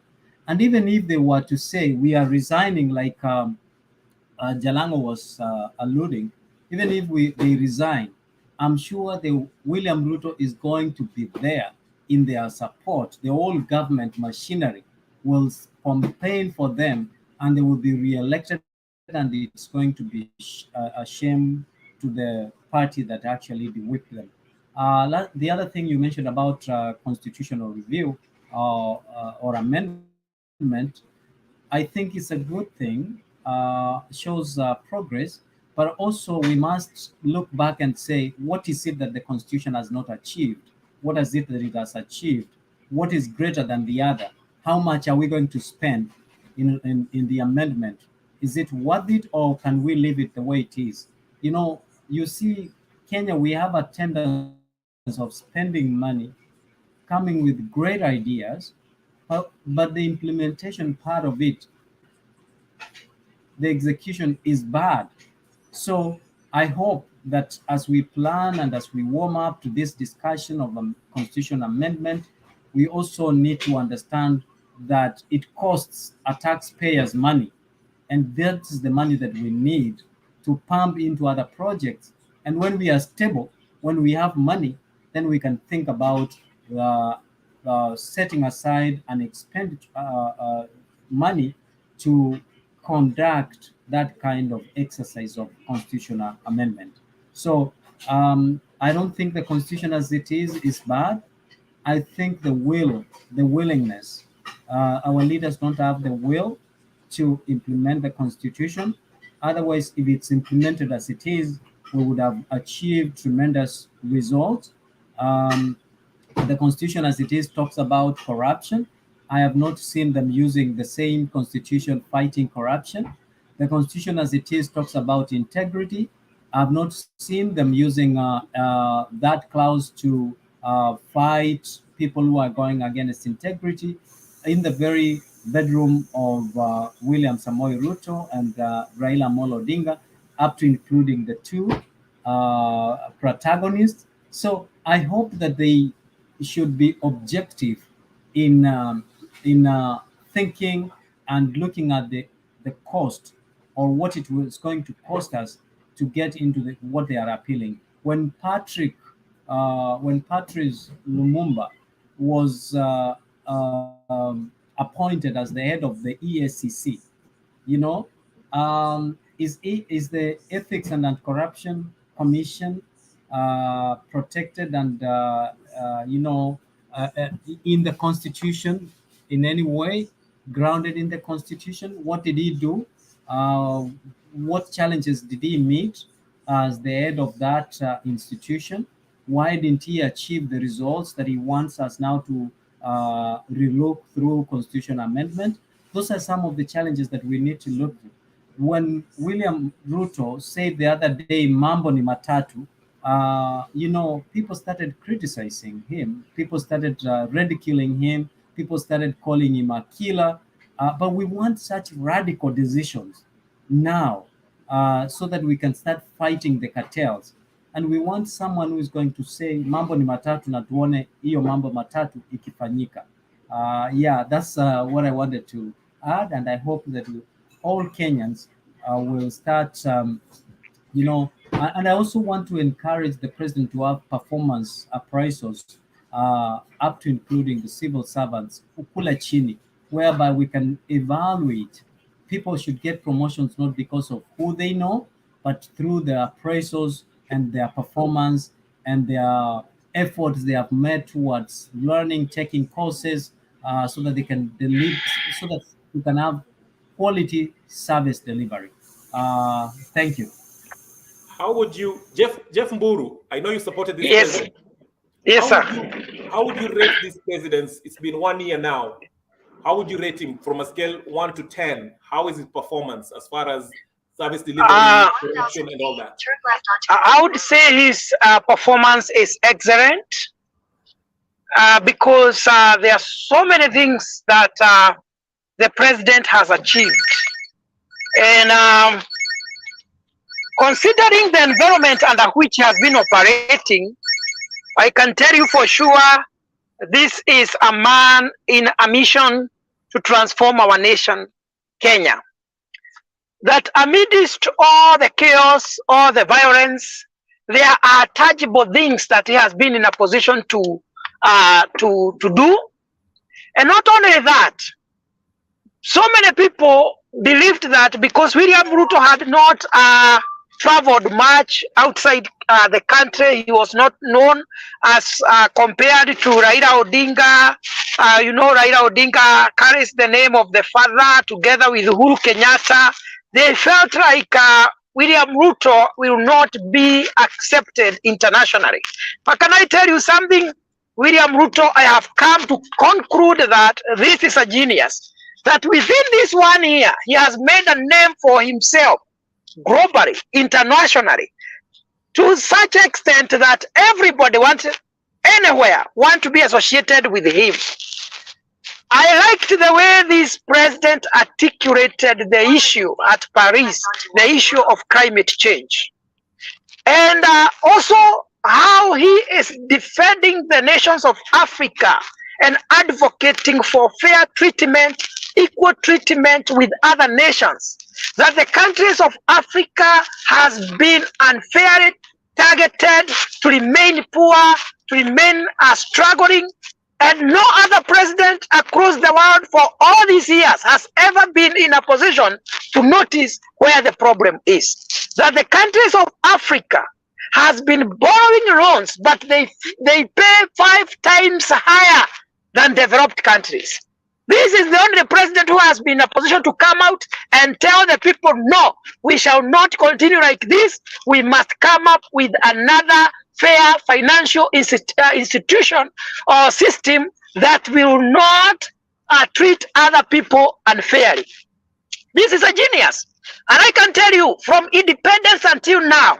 And even if they were to say we are resigning, like Jalango was alluding, even if they resign, I'm sure the William Ruto is going to be there in their support. The whole government machinery will campaign for them, and they will be re-elected, and it's going to be a shame to the party that actually whipped them. The other thing you mentioned about constitutional review or amendment, I think it's a good thing, shows progress, but also we must look back and say, what is it that the Constitution has not achieved? What is it that it has achieved? What is greater than the other? How much are we going to spend in the amendment? Is it worth it, or can we leave it the way it is? You see, Kenya, we have a tendency of spending money, coming with great ideas, but the implementation part of it, the execution is bad. So I hope that as we plan and as we warm up to this discussion of a constitution amendment, we also need to understand that it costs a taxpayer's money. And that's the money that we need to pump into other projects. And when we are stable, when we have money, then we can think about setting aside and expend money to conduct that kind of exercise of constitutional amendment. So I don't think the constitution as it is bad. I think the willingness, our leaders don't have the will to implement the constitution. Otherwise, if it's implemented as it is, we would have achieved tremendous results. Um, the constitution as it is talks about corruption. I have not seen them using the same constitution fighting corruption. The constitution as it is talks about integrity. I've not seen them using that clause to fight people who are going against integrity in the very bedroom of William Samoei Ruto and Raila Amolo Odinga, up to including the two protagonists. So I hope that they should be objective in thinking and looking at the cost, or what it was going to cost us to get into what they are appealing. When Patrice Lumumba was appointed as the head of the EACC, you know, is the Ethics and Anti-Corruption Commission protected and in the Constitution in any way, grounded in the Constitution? What did he do? What challenges did he meet as the head of that institution? Why didn't he achieve the results that he wants us now to relook through constitution amendment? Those are some of the challenges that we need to look at. When William Ruto said the other day, "Mambo ni matatu," people started criticizing him. People started ridiculing him. People started calling him a killer. But we want such radical decisions now, so that we can start fighting the cartels. And we want someone who is going to say mambo ni matatu na tuone hiyo mambo matatu ikifanyika. Yeah, that's what I wanted to add, and I hope that all Kenyans will start, and I also want to encourage the president to have performance appraisals up to including the civil servants, ukula chini, whereby we can evaluate. People should get promotions not because of who they know, but through their appraisals and their performance and their efforts they have made towards learning, taking courses, so that they can deliver, so that we can have quality service delivery. Thank you. How would you, Jeff Mburu? I know you supported this Yes. president. Yes, sir. How would you rate this president? It's been 1 year now. How would you rate him from a scale 1 to 10? How is his performance as far as service delivery, corruption, and all that? I would say his performance is excellent, because there are so many things that the president has achieved. And considering the environment under which he has been operating, I can tell you for sure this is a man in a mission to transform our nation, Kenya. That amidst all the chaos, all the violence, there are tangible things that he has been in a position to do. And not only that, so many people believed that because William Ruto had not traveled much outside the country, he was not known as compared to Raila Odinga. Raila Odinga carries the name of the father together with Uhuru Kenyatta. They felt like William Ruto will not be accepted internationally. But can I tell you something? William Ruto, I have come to conclude that this is a genius. That within this 1 year, he has made a name for himself globally, internationally, to such extent that everybody wants to be associated with him. I liked the way this president articulated the issue at Paris, the issue of climate change. And also how he is defending the nations of Africa and advocating for fair treatment, equal treatment with other nations. That the countries of Africa has been unfairly targeted to remain poor, to remain struggling, and no other president across the world for all these years has ever been in a position to notice where the problem is. That the countries of Africa has been borrowing loans, but they pay 5 times higher than developed countries. This is the only president who has been in a position to come out and tell the people, no, we shall not continue like this. We must come up with another fair financial institution or system that will not treat other people unfairly. This is a genius. And I can tell you, from independence until now,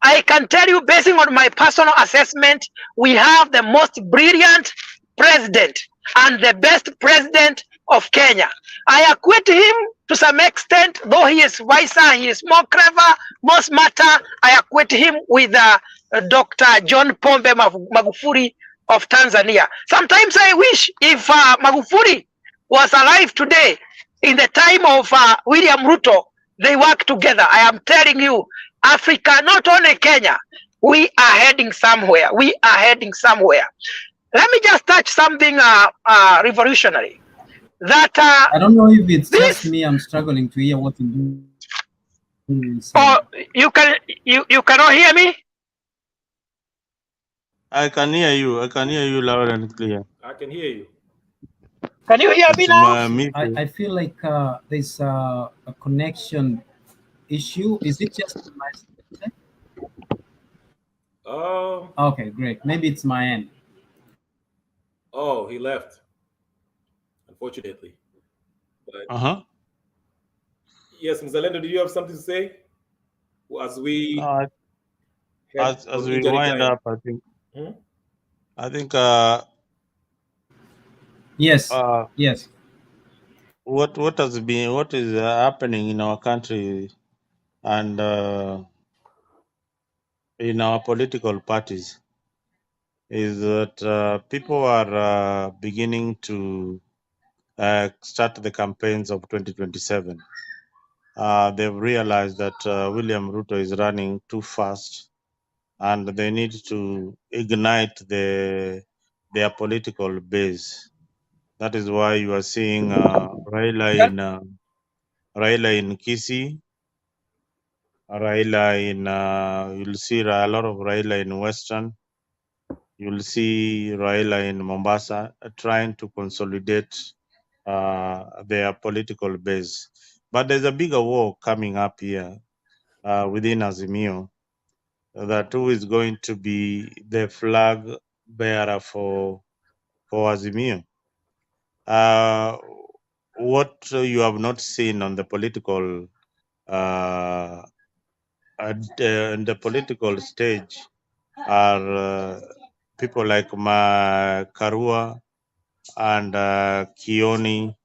I can tell you, basing on my personal assessment, we have the most brilliant president and the best president of Kenya. I equate him to some extent, though he is wiser, he is more clever, more smarter. I equate him with Dr. John Pombe Magufuli of Tanzania. Sometimes I wish if Magufuli was alive today, in the time of William Ruto, they work together. I am telling you, Africa, not only Kenya, we are heading somewhere. We are heading somewhere. Let me just touch something revolutionary. That I don't know if it's just me. I'm struggling to hear what you do. Oh, you cannot hear me? I can hear you. I can hear you loud and clear. I can hear you. Can you hear me It's now? my Mise. I feel like there's a connection issue. Is it just my side? Um. Okay, great. Maybe it's my end. Oh, he left, unfortunately. But Uh-huh. yes, Mr. Lendo, do you have something to say as we No, head as on we injury wind time? up, Hmm? I think Yes, uh yes. what is happening in our country and in our political parties is that people are beginning to start the campaigns of 2027. They've realized that William Ruto is running too fast, and they need to ignite their political base. That is why you are seeing Can, Raila in Kisii, Raila in you'll see a lot of Raila in Western. You'll see Raila in Mombasa trying to consolidate their political base. But there's a bigger war coming up here within Azimio, that who is going to be the flag bearer for Azimio. What you have not seen on the political uh, in the political stage are people like Karua and Kioni.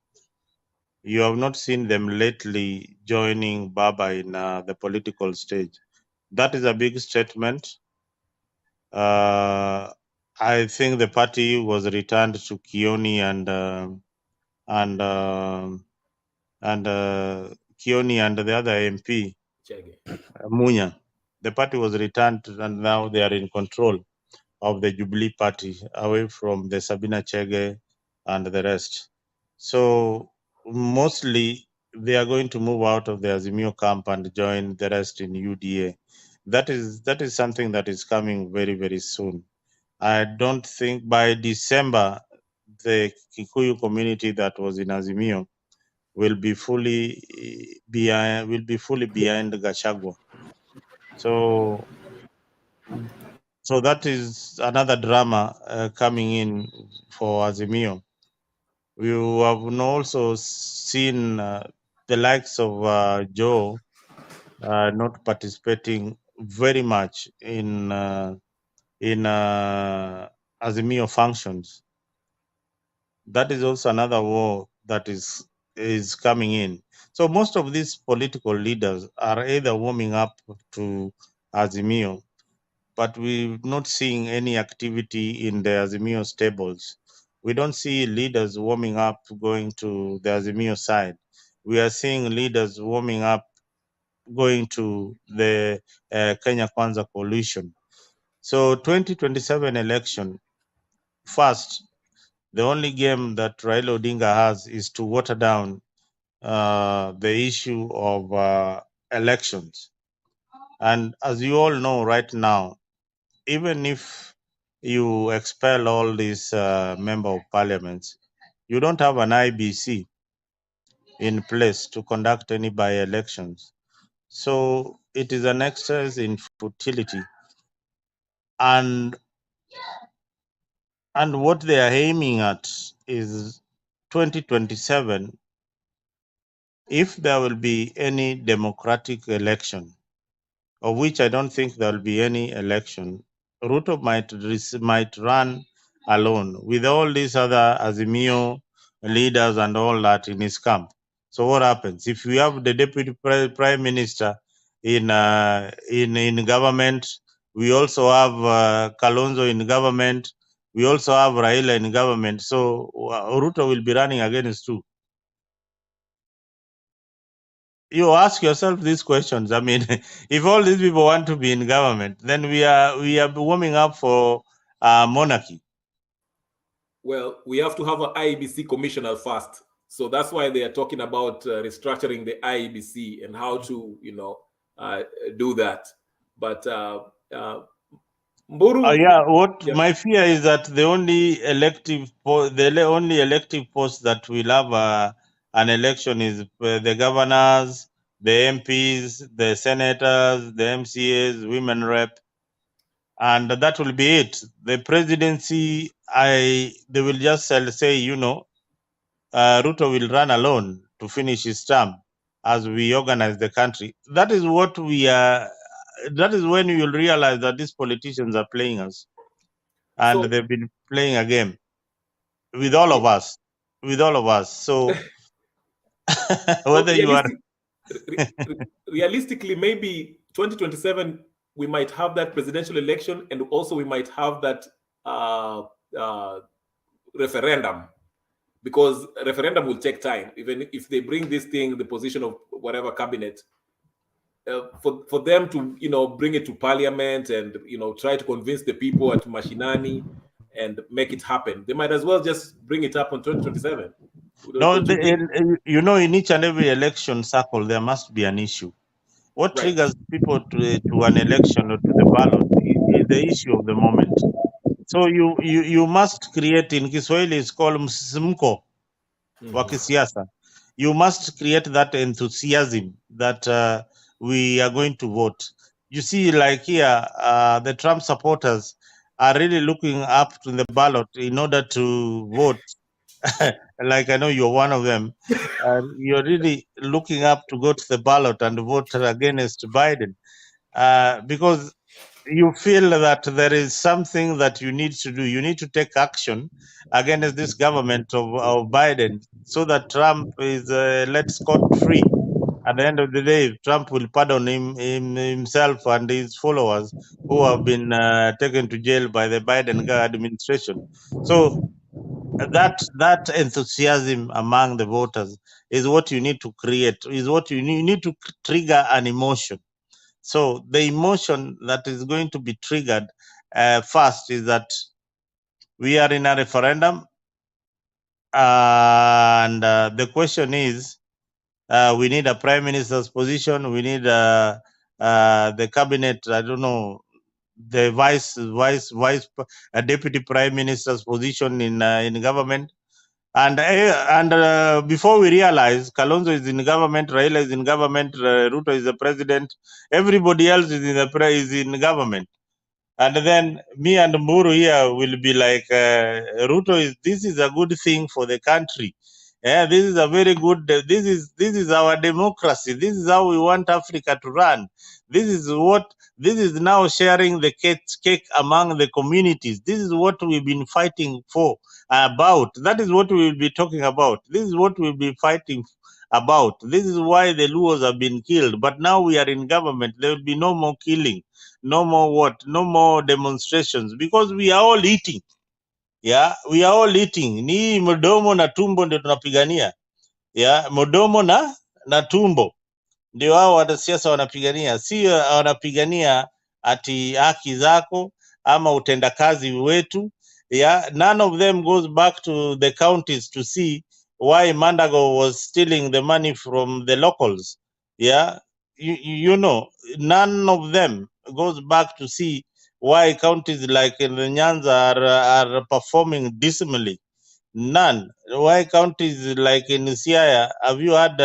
You have not seen them lately joining Baba in the political stage. That is a big statement. I think the party was returned to Kioni and Kioni and the other MP Chege. Munya. The party was returned, and now they are in control of the Jubilee Party, away from the Sabina Chege and the rest. So mostly they are going to move out of the Azimio camp and join the rest in UDA. That is something that is coming very, very soon. I don't think by December the Kikuyu community that was in Azimio will be fully behind Gachagua. So that is another drama coming in for Azimio. We have also seen the likes of Joe not participating very much in Azimio functions. That is also another war that is coming in. So most of these political leaders are either warming up to Azimio, but we're not seeing any activity in the Azimio stables. We don't see leaders warming up going to the Azimio side. We are seeing leaders warming up going to the Kenya Kwanza coalition. So 2027 election, first, the only game that Raila Odinga has is to water down the issue of elections. And as you all know right now, even if you expel all these member of parliaments, you don't have an IBC in place to conduct any by-elections. So it is an exercise in futility. And what they are aiming at is 2027. If there will be any democratic election, of which I don't think there will be any election, Ruto might run alone with all these other Azimio leaders and all that in his camp. So what happens if we have the deputy prime minister in government? We also have Kalonzo in government. We also have Raila in government. So Ruto will be running against two. You ask yourself these questions. I mean, if all these people want to be in government, then we are warming up for monarchy. Well, we have to have an IEBC commissioner first. So that's why they are talking about restructuring the IEBC and how to, do that. But Mburu, What yeah. my fear is that the only elective post that will have an election is the governors, the MPs, the senators, the MCAs, women rep, and that will be it. The presidency, they will just say, Ruto will run alone to finish his term as we organize the country. That is what we are. That is when you will realize that these politicians are playing us, and So they've been playing a game with all of us. With all of us. So so whether you are realistically, maybe 2027 we might have that presidential election, and also we might have that uh, uh, referendum, because referendum will take time. Even if they bring this thing, the position of whatever cabinet, for them to bring it to parliament and try to convince the people at mashinani and make it happen, they might as well just bring it up on 2027. no, Don't you think? in each and every election cycle there must be an issue. What Right. triggers people to an election or to the ballot is the issue of the moment. So you must create, in Kiswahili is called msisimko wa Mhm. kisiasa. You must create that enthusiasm that we are going to vote. You see, like here, the Trump supporters are really looking up to the ballot in order to vote. Like I know you're one of them. You're really looking up to go to the ballot and vote against Biden because you feel that there is something that you need to do. You need to take action against this government of Biden so that Trump is let scot free. At the end of the day, Trump will pardon himself and his followers who have been taken to jail by the Biden administration. So that enthusiasm among the voters is what you need to create. Is what you need to trigger an emotion. So the emotion that is going to be triggered first is that we are in a referendum, and the question is, we need a prime minister's position. We need the cabinet. I don't know, the deputy prime minister's position in government. And before we realize, Kalonzo is in government, Raila is in government, Ruto is the president, everybody else is in government. And then me and Muru here will be like, Ruto this is a good thing for the country. Yeah, this is a very good. This is our democracy. This is how we want Africa to run. This is now sharing the cake among the communities. This is what we've been fighting for about. That is what we will be talking about. This is what we'll be fighting about. This is why the Luos have been killed. But now we are in government. There will be no more killing, no more no more demonstrations, because we are all eating. Yeah, we are all eating. Ni mdomo na tumbo ndio tunapigania. Yeah, mdomo na tumbo ndio hao wanasiasa wanapigania, si wanapigania ati haki zako ama utendakazi wetu. Yeah, none of them goes back to the counties to see why Mandago was stealing the money from the locals. Yeah, you know, none of them goes back to see why counties like in the Nyanza are performing dismally. None. Why counties like in Siaya, have you had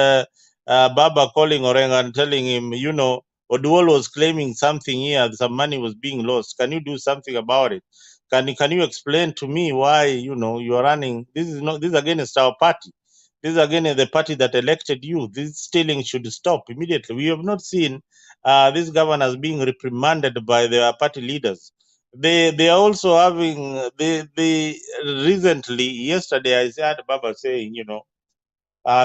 Baba calling Orenga and telling him, Oduol was claiming something here, some money was being lost. Can you do something about it? Can you explain to me why, you are running? This is against our party. This is against the party that elected you. This stealing should stop immediately. We have not seen these governors being reprimanded by their party leaders. They are also having they recently, yesterday I heard Baba saying,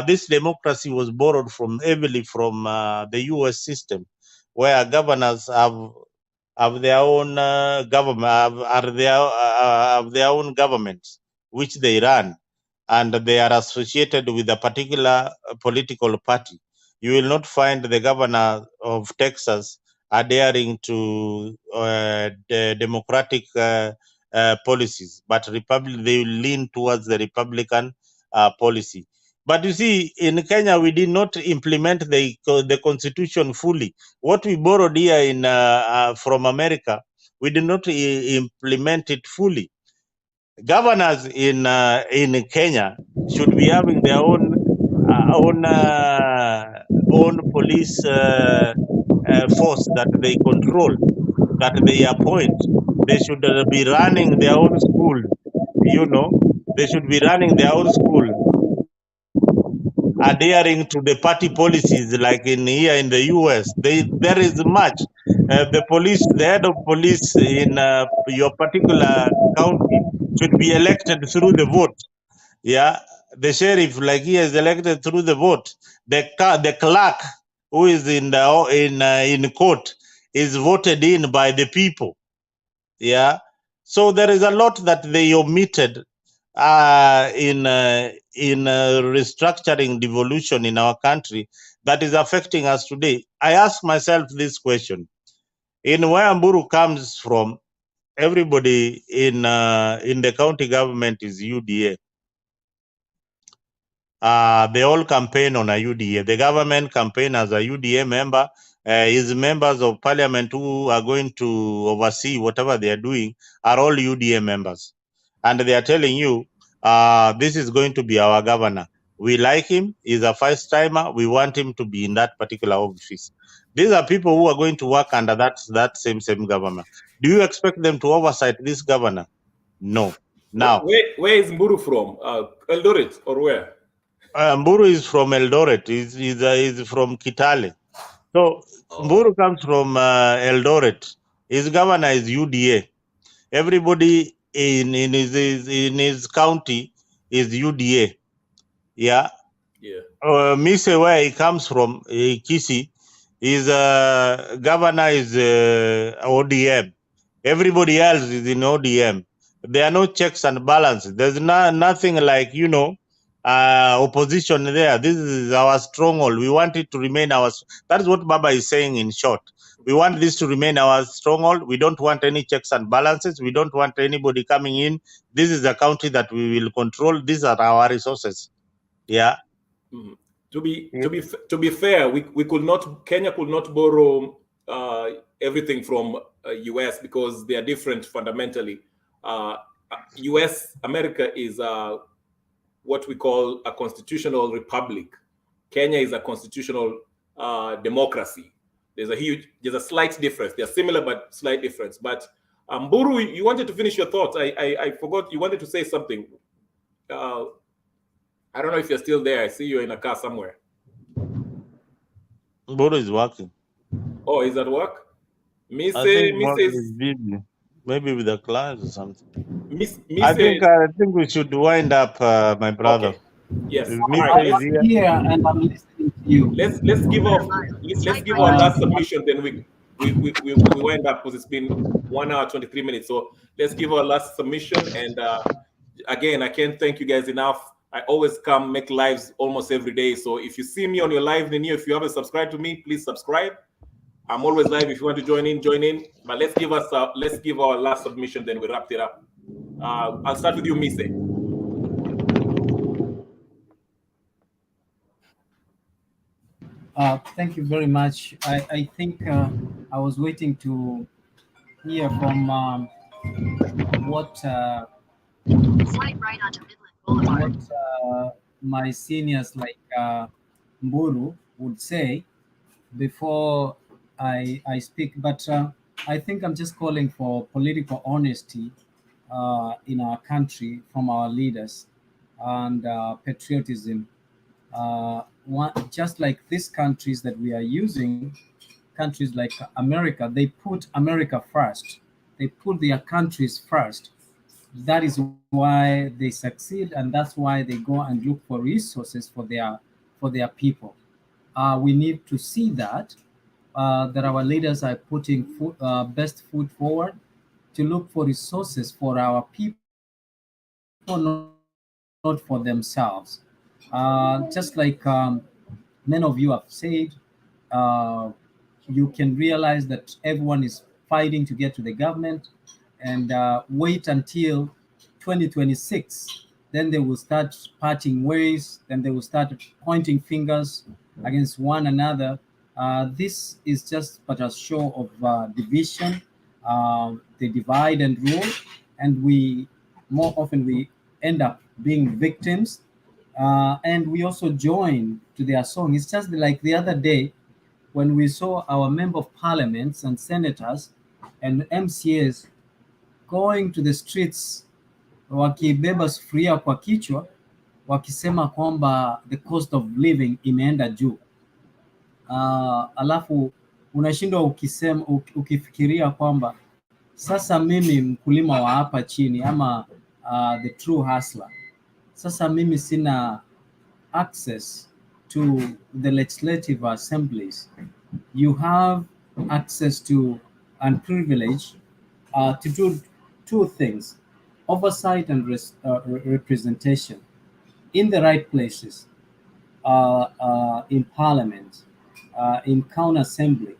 this democracy was borrowed from heavily from the US system, where governors have their own government, have their own governments which they run, and they are associated with a particular political party. You will not find the governor of Texas adhering to the democratic policies, but they will lean towards the Republican policy. But you see, in Kenya, we did not implement the constitution fully. What we borrowed here in from America We did not implement it fully. Governors in Kenya should be having their own police force that they control, that they appoint. They should be running their own school. They should be running their own school, adhering to the party policies, like here in the US. There is much. The head of police in your particular county should be elected through the vote. Yeah, the sheriff, like he is elected through the vote. The clerk who is in court is voted in by the people. Yeah, so there is a lot that they omitted in restructuring devolution in our country that is affecting us today. I ask myself this question: in where Mburu comes from, everybody in the county government is UDA. They all campaign on a UDA. The government campaign as a UDA member. His members of parliament who are going to oversee whatever they are doing are all UDA members. And they are telling you, this is going to be our governor. We like him. He's a first timer. We want him to be in that particular office. These are people who are going to work under that same government. Do you expect them to oversight this governor? No. Now, where is Mburu from? Eldoret or where? Mburu is from Eldoret. He's from Kitale. So Mburu comes from Eldoret. His governor is UDA. Everybody in his county is UDA. Yeah. Mise, where he comes from, Kisi, his governor is ODM. Everybody else is in ODM. There are no checks and balances. There's nothing like, opposition there. This is our stronghold. We want it to remain ours. That is what Baba is saying in short. We want this to remain our stronghold. We don't want any checks and balances. We don't want anybody coming in. This is a country that we will control. These are our resources. Yeah. Mm-hmm. To be fair, Kenya could not borrow everything from US because they are different fundamentally. America is what we call a constitutional republic. Kenya is a constitutional democracy. There's a slight difference. They're similar but slight difference. But Mburu, you wanted to finish your thoughts. I forgot you wanted to say something. I don't know if you're still there. I see you're in a car somewhere. Mburu is working. Oh, is at work? Maybe with the clients or something. I think we should wind up, my brother. Okay. Yes. Right. Here and I'm listening to you. Let's give our last submission, then we wind up because it's been 1 hour 23 minutes. So let's give our last submission. And again, I can't thank you guys enough. I always come make lives almost every day. So if you see me on your live venue, if you haven't subscribed to me, please subscribe. I'm always live. If you want to join in, join in. But let's give our last submission, then we wrap it up. I'll start with you, Mise. Thank you very much. I think I was waiting to hear from what my seniors like Mburu would say before I speak. But I think I'm just calling for political honesty in our country from our leaders and patriotism. Just like these countries that we are using, countries like America, they put America first. They put their countries first. That is why they succeed, and that's why they go and look for resources for their people. We need to see that our leaders are putting best foot forward to look for resources for our people, not for themselves. Just like many of you have said, you can realize that everyone is fighting to get to the government, and wait until 2026. Then they will start parting ways. Then they will start pointing fingers against one another. This is just but a show of division they divide and rule, and more often we end up being victims. And we also join to their song. It's just like the other day when we saw our member of parliaments and senators and MCAs going to the streets wakibeba sufuria kwa kichwa wakisema kwamba the cost of living imeenda juu. Alafu unashindwa ukifikiria kwamba sasa mimi mkulima wa hapa chini ama the true hustler, sasa mimi sina access to the legislative assemblies. You have access to and privilege to do two things: oversight and representation in the right places, in parliament, in county assembly,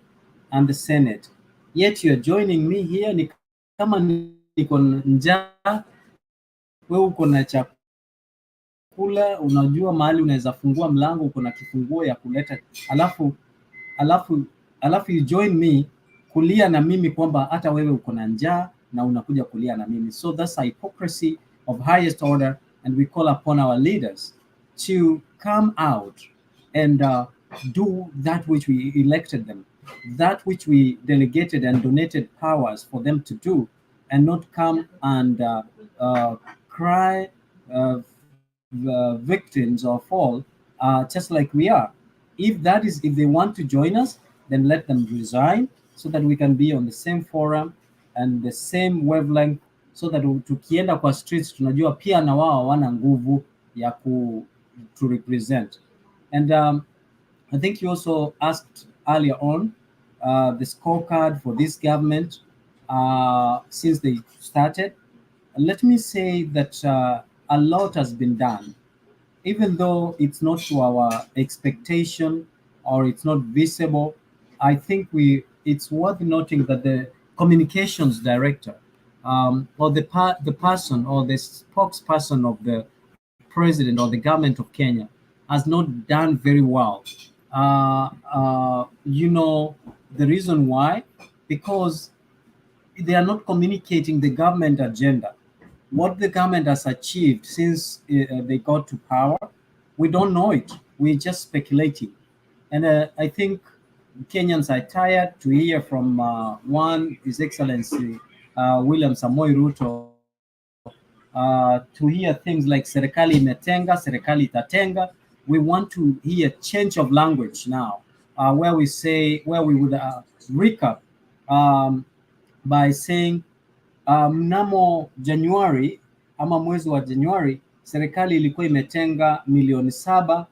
and the Senate. Yet you're joining me here, ni kama niko njaa, wewe uko na chakula, unajua mahali unaweza fungua mlango, uko na kifunguo ya kuleta, alafu you join me kulia na mimi kwamba hata wewe uko na njaa na unakuja kulia na mimi. So that's a hypocrisy of highest order, and we call upon our leaders to come out and do that which we elected them, that which we delegated and donated powers for them to do, and not come and cry the victims or fall just like we are. If they want to join us, then let them resign so that we can be on the same forum and the same wavelength, so that tukienda kwa streets tunajua pia na wao hawana nguvu ya to represent. And I think you also asked earlier on the scorecard for this government since they started. Let me say that a lot has been done, even though it's not to our expectation or it's not visible. I think it's worth noting that the communications director or the person or the spokesperson of the president or the government of Kenya has not done very well. The reason why? Because they are not communicating the government agenda. What the government has achieved since they got to power, we don't know it. We're just speculating. And I think Kenyans are tired to hear from His Excellency William Samoei Ruto to hear things like serikali imetenga, serikali itatenga. We want to hear change of language now, where we would recap by saying mnamo Januari ama mwezi wa Januari serikali ilikuwa imetenga milioni 7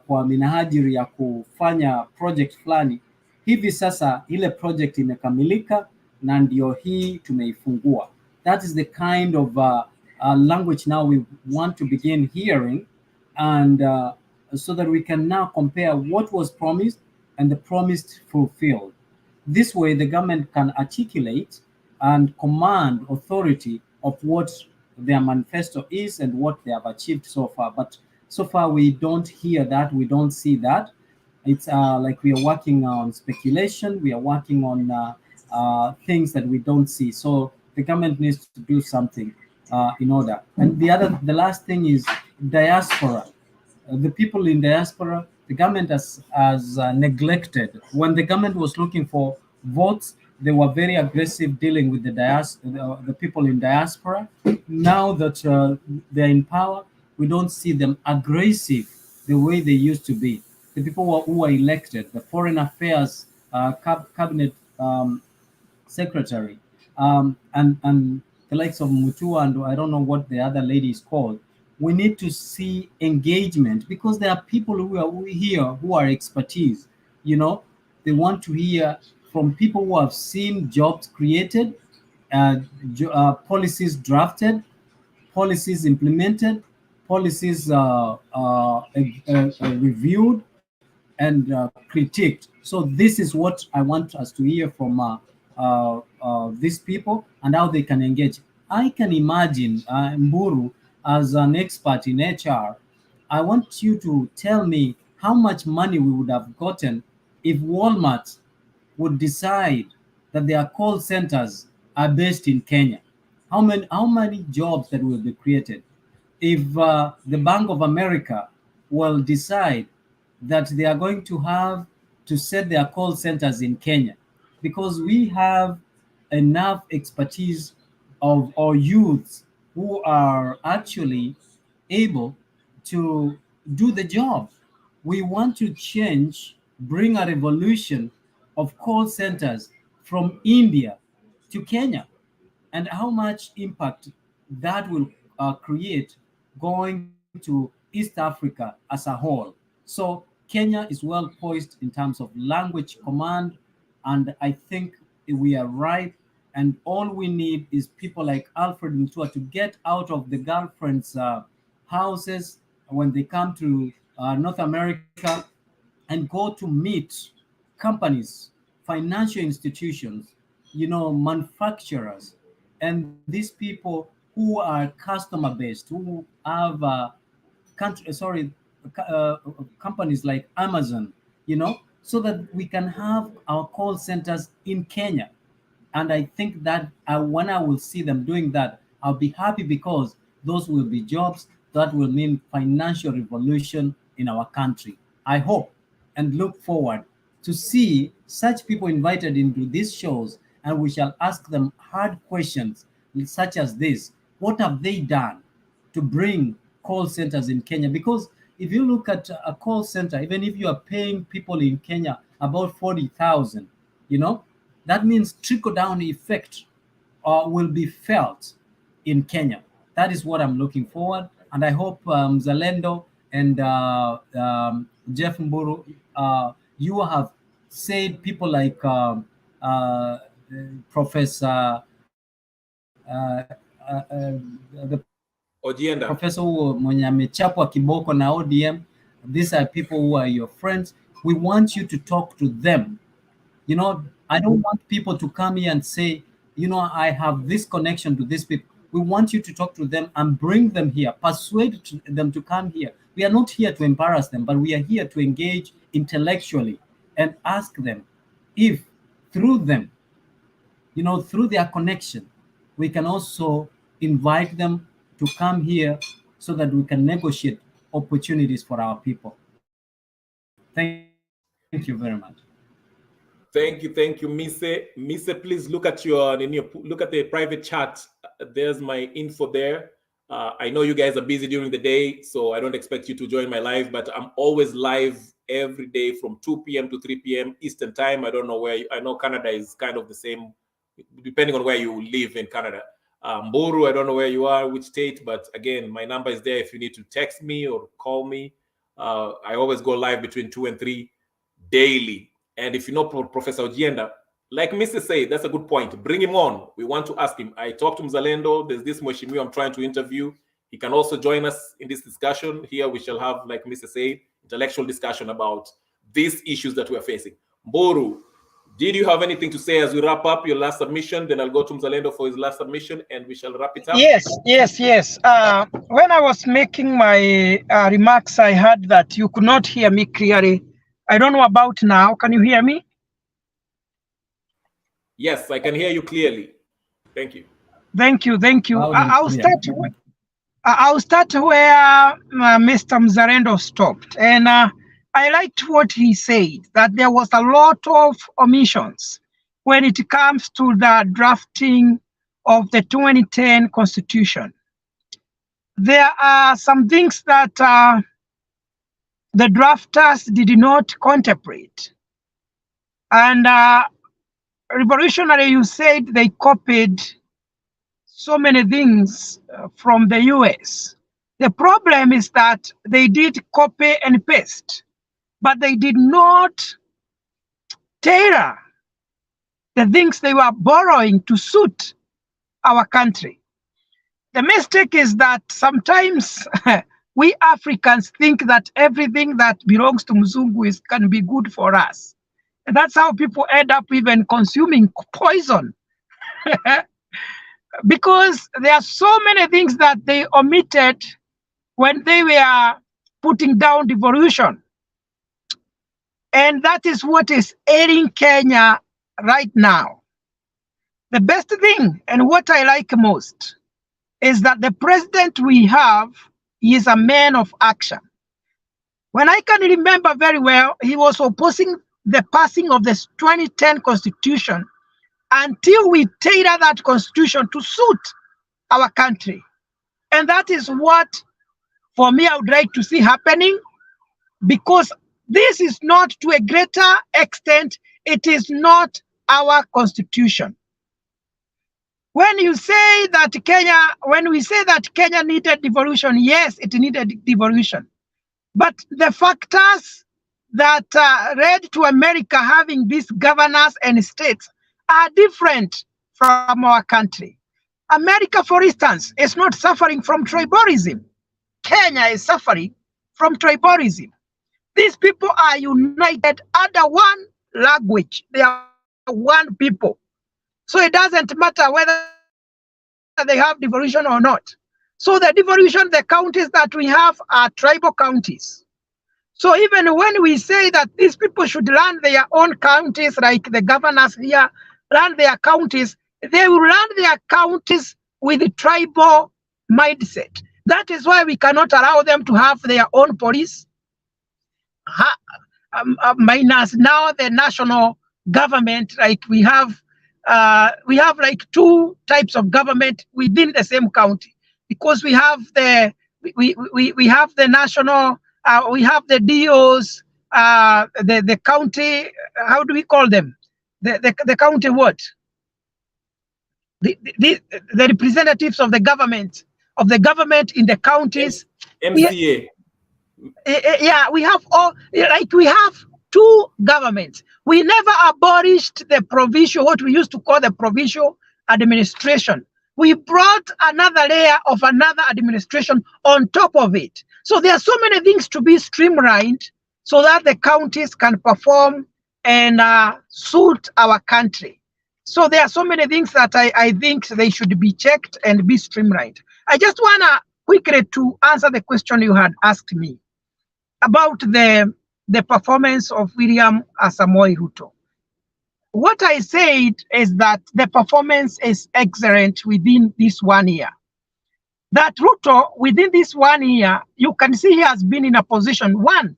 kwa minahajiri ya kufanya project fulani. Hivi sasa ile project imekamilika na ndio hii tumeifungua. That is the kind of language now we want to begin hearing, and so that we can now compare what was promised and the promised fulfilled. This way the government can articulate and command authority of what their manifesto is and what they have achieved so far. But so far we don't hear that, we don't see that. It's like we are working on speculation, we are working on things that we don't see. So the government needs to do something in order. And the last thing is diaspora. The people in diaspora, the government has neglected. When the government was looking for votes, they were very aggressive dealing with the people in diaspora. Now that they're in power, we don't see them aggressive the way they used to be. The people who were elected, the foreign affairs cabinet secretary, and the likes of Mutua, and I don't know what the other lady is called. We need to see engagement, because there are people who are here who are expertise. They want to hear from people who have seen jobs created, policies drafted, policies implemented, policies reviewed and critiqued. So this is what I want us to hear from these people and how they can engage. I can imagine Mburu as an expert in HR. I want you to tell me how much money we would have gotten if Walmart would decide that their call centers are based in Kenya? How many jobs that will be created if the Bank of America will decide that they are going to have to set their call centers in Kenya, because we have enough expertise of our youths who are actually able to do the job. We want to change, bring a revolution of call centers from India to Kenya, and how much impact that will create going to East Africa as a whole. So Kenya is well poised in terms of language command, and I think we are right. And all we need is people like Alfred Mutua to get out of the girlfriend's houses when they come to North America and go to meet companies, financial institutions, manufacturers, and these people who are customer based, who have companies like Amazon, so that we can have our call centers in Kenya. And I think that when I will see them doing that, I'll be happy, because those will be jobs that will mean financial revolution in our country. I hope and look forward to see such people invited into these shows, and we shall ask them hard questions such as this: what have they done to bring call centers in Kenya? Because if you look at a call center, even if you are paying people in Kenya about 40,000, that means trickle down effect will be felt in Kenya. That is what I'm looking forward, and I hope Zalendo and Jeff Mburu, you have said people like Professor the Ojienda. professor huo mwenye amechapwa kiboko na ODM. These are people who are your friends. We want you to talk to them. I don't want people to come here and say, I have this connection to these people. We want you to talk to them and bring them here, persuade them to come here. We are not here to embarrass them, but we are here to engage intellectually and ask them if through them, through their connection, we can also invite them to come here so that we can negotiate opportunities for our people. Thank you very much. Thank you, Mise. Mise, please look at look at the private chat. There's my info there. I know you guys are busy during the day, so I don't expect you to join my live, but I'm always live every day from 2 p.m. to 3 p.m. Eastern time. I don't know I know Canada is kind of the same, depending on where you live in Canada. Mburu, I don't know where you are, which state, but again, my number is there if you need to text me or call me. I always go live between 2 and 3 daily. And if you know Professor Ojienda, like Mr. said, that's a good point. Bring him on. We want to ask him. I talked to Mzalendo. There's this Mweshimiwa I'm trying to interview. He can also join us in this discussion. Here we shall have, like Mr. said, intellectual discussion about these issues that we're facing. Mburu, did you have anything to say as we wrap up your last submission? Then I'll go to Mzalendo for his last submission and we shall wrap it up. Yes. When I was making my remarks, I heard that you could not hear me clearly. I don't know about now. Can you hear me? Yes, I can hear you clearly. Thank you. Thank you. Loud and I'll clear. start where Mr. Mzalendo stopped. And I liked what he said, that there was a lot of omissions when it comes to the drafting of the 2010 Constitution. There are some things that the drafters did not contemplate. And revolutionary, you said they copied so many things from the US. The problem is that they did copy and paste, but they did not tailor the things they were borrowing to suit our country. The mistake is that sometimes we Africans think that everything that belongs to Mzungu can be good for us. And that's how people end up even consuming poison. Because there are so many things that they omitted when they were putting down devolution. And that is what is ailing Kenya right now. The best thing and what I like most is that the president we have is a man of action. When I can remember very well, he was opposing the passing of the 2010 constitution until we tailor that constitution to suit our country. And that is what, for me, I would like to see happening, because this is not, to a greater extent, it is not our constitution. When you say that when we say that Kenya needed devolution, yes, it needed devolution. But the factors that led to America having these governors and states are different from our country. America, for instance, is not suffering from tribalism. Kenya is suffering from tribalism. These people are united under one language. They are one people. So it doesn't matter whether they have devolution or not. So the devolution, the counties that we have are tribal counties. So even when we say that these people should run their own counties, like the governors here run their counties, they will run their counties with a tribal mindset. That is why we cannot allow them to have their own police, minus now the national government. Like we have like two types of government within the same county, because we have the have the national, we have the DOs, the county, how do we call them? The county what? The representatives of the government in the counties. MCA. Yeah, we have all, like we have two governments. We never abolished the provincial, what we used to call the provincial administration. We brought another layer of another administration on top of it. So there are so many things to be streamlined so that the counties can perform and suit our country. So there are so many things that I think they should be checked and be streamlined. I just want to quickly to answer the question you had asked me about the performance of William Samoei Ruto. What I said is that the performance is excellent within this 1 year. That Ruto, within this 1 year, you can see he has been in a position, one,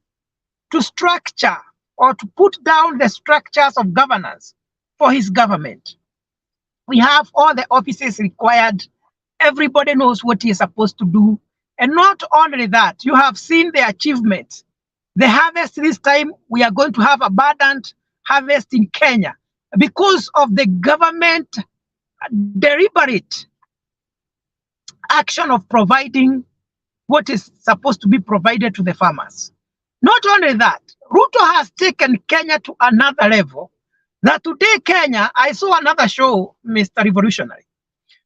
to structure or to put down the structures of governance for his government. We have all the offices required. Everybody knows what he is supposed to do. And not only that, you have seen the achievements. The harvest this time, we are going to have abundant harvest in Kenya because of the government deliberate action of providing what is supposed to be provided to the farmers. Not only that, Ruto has taken Kenya to another level. That today Kenya, I saw another show, Mr. Revolutionary,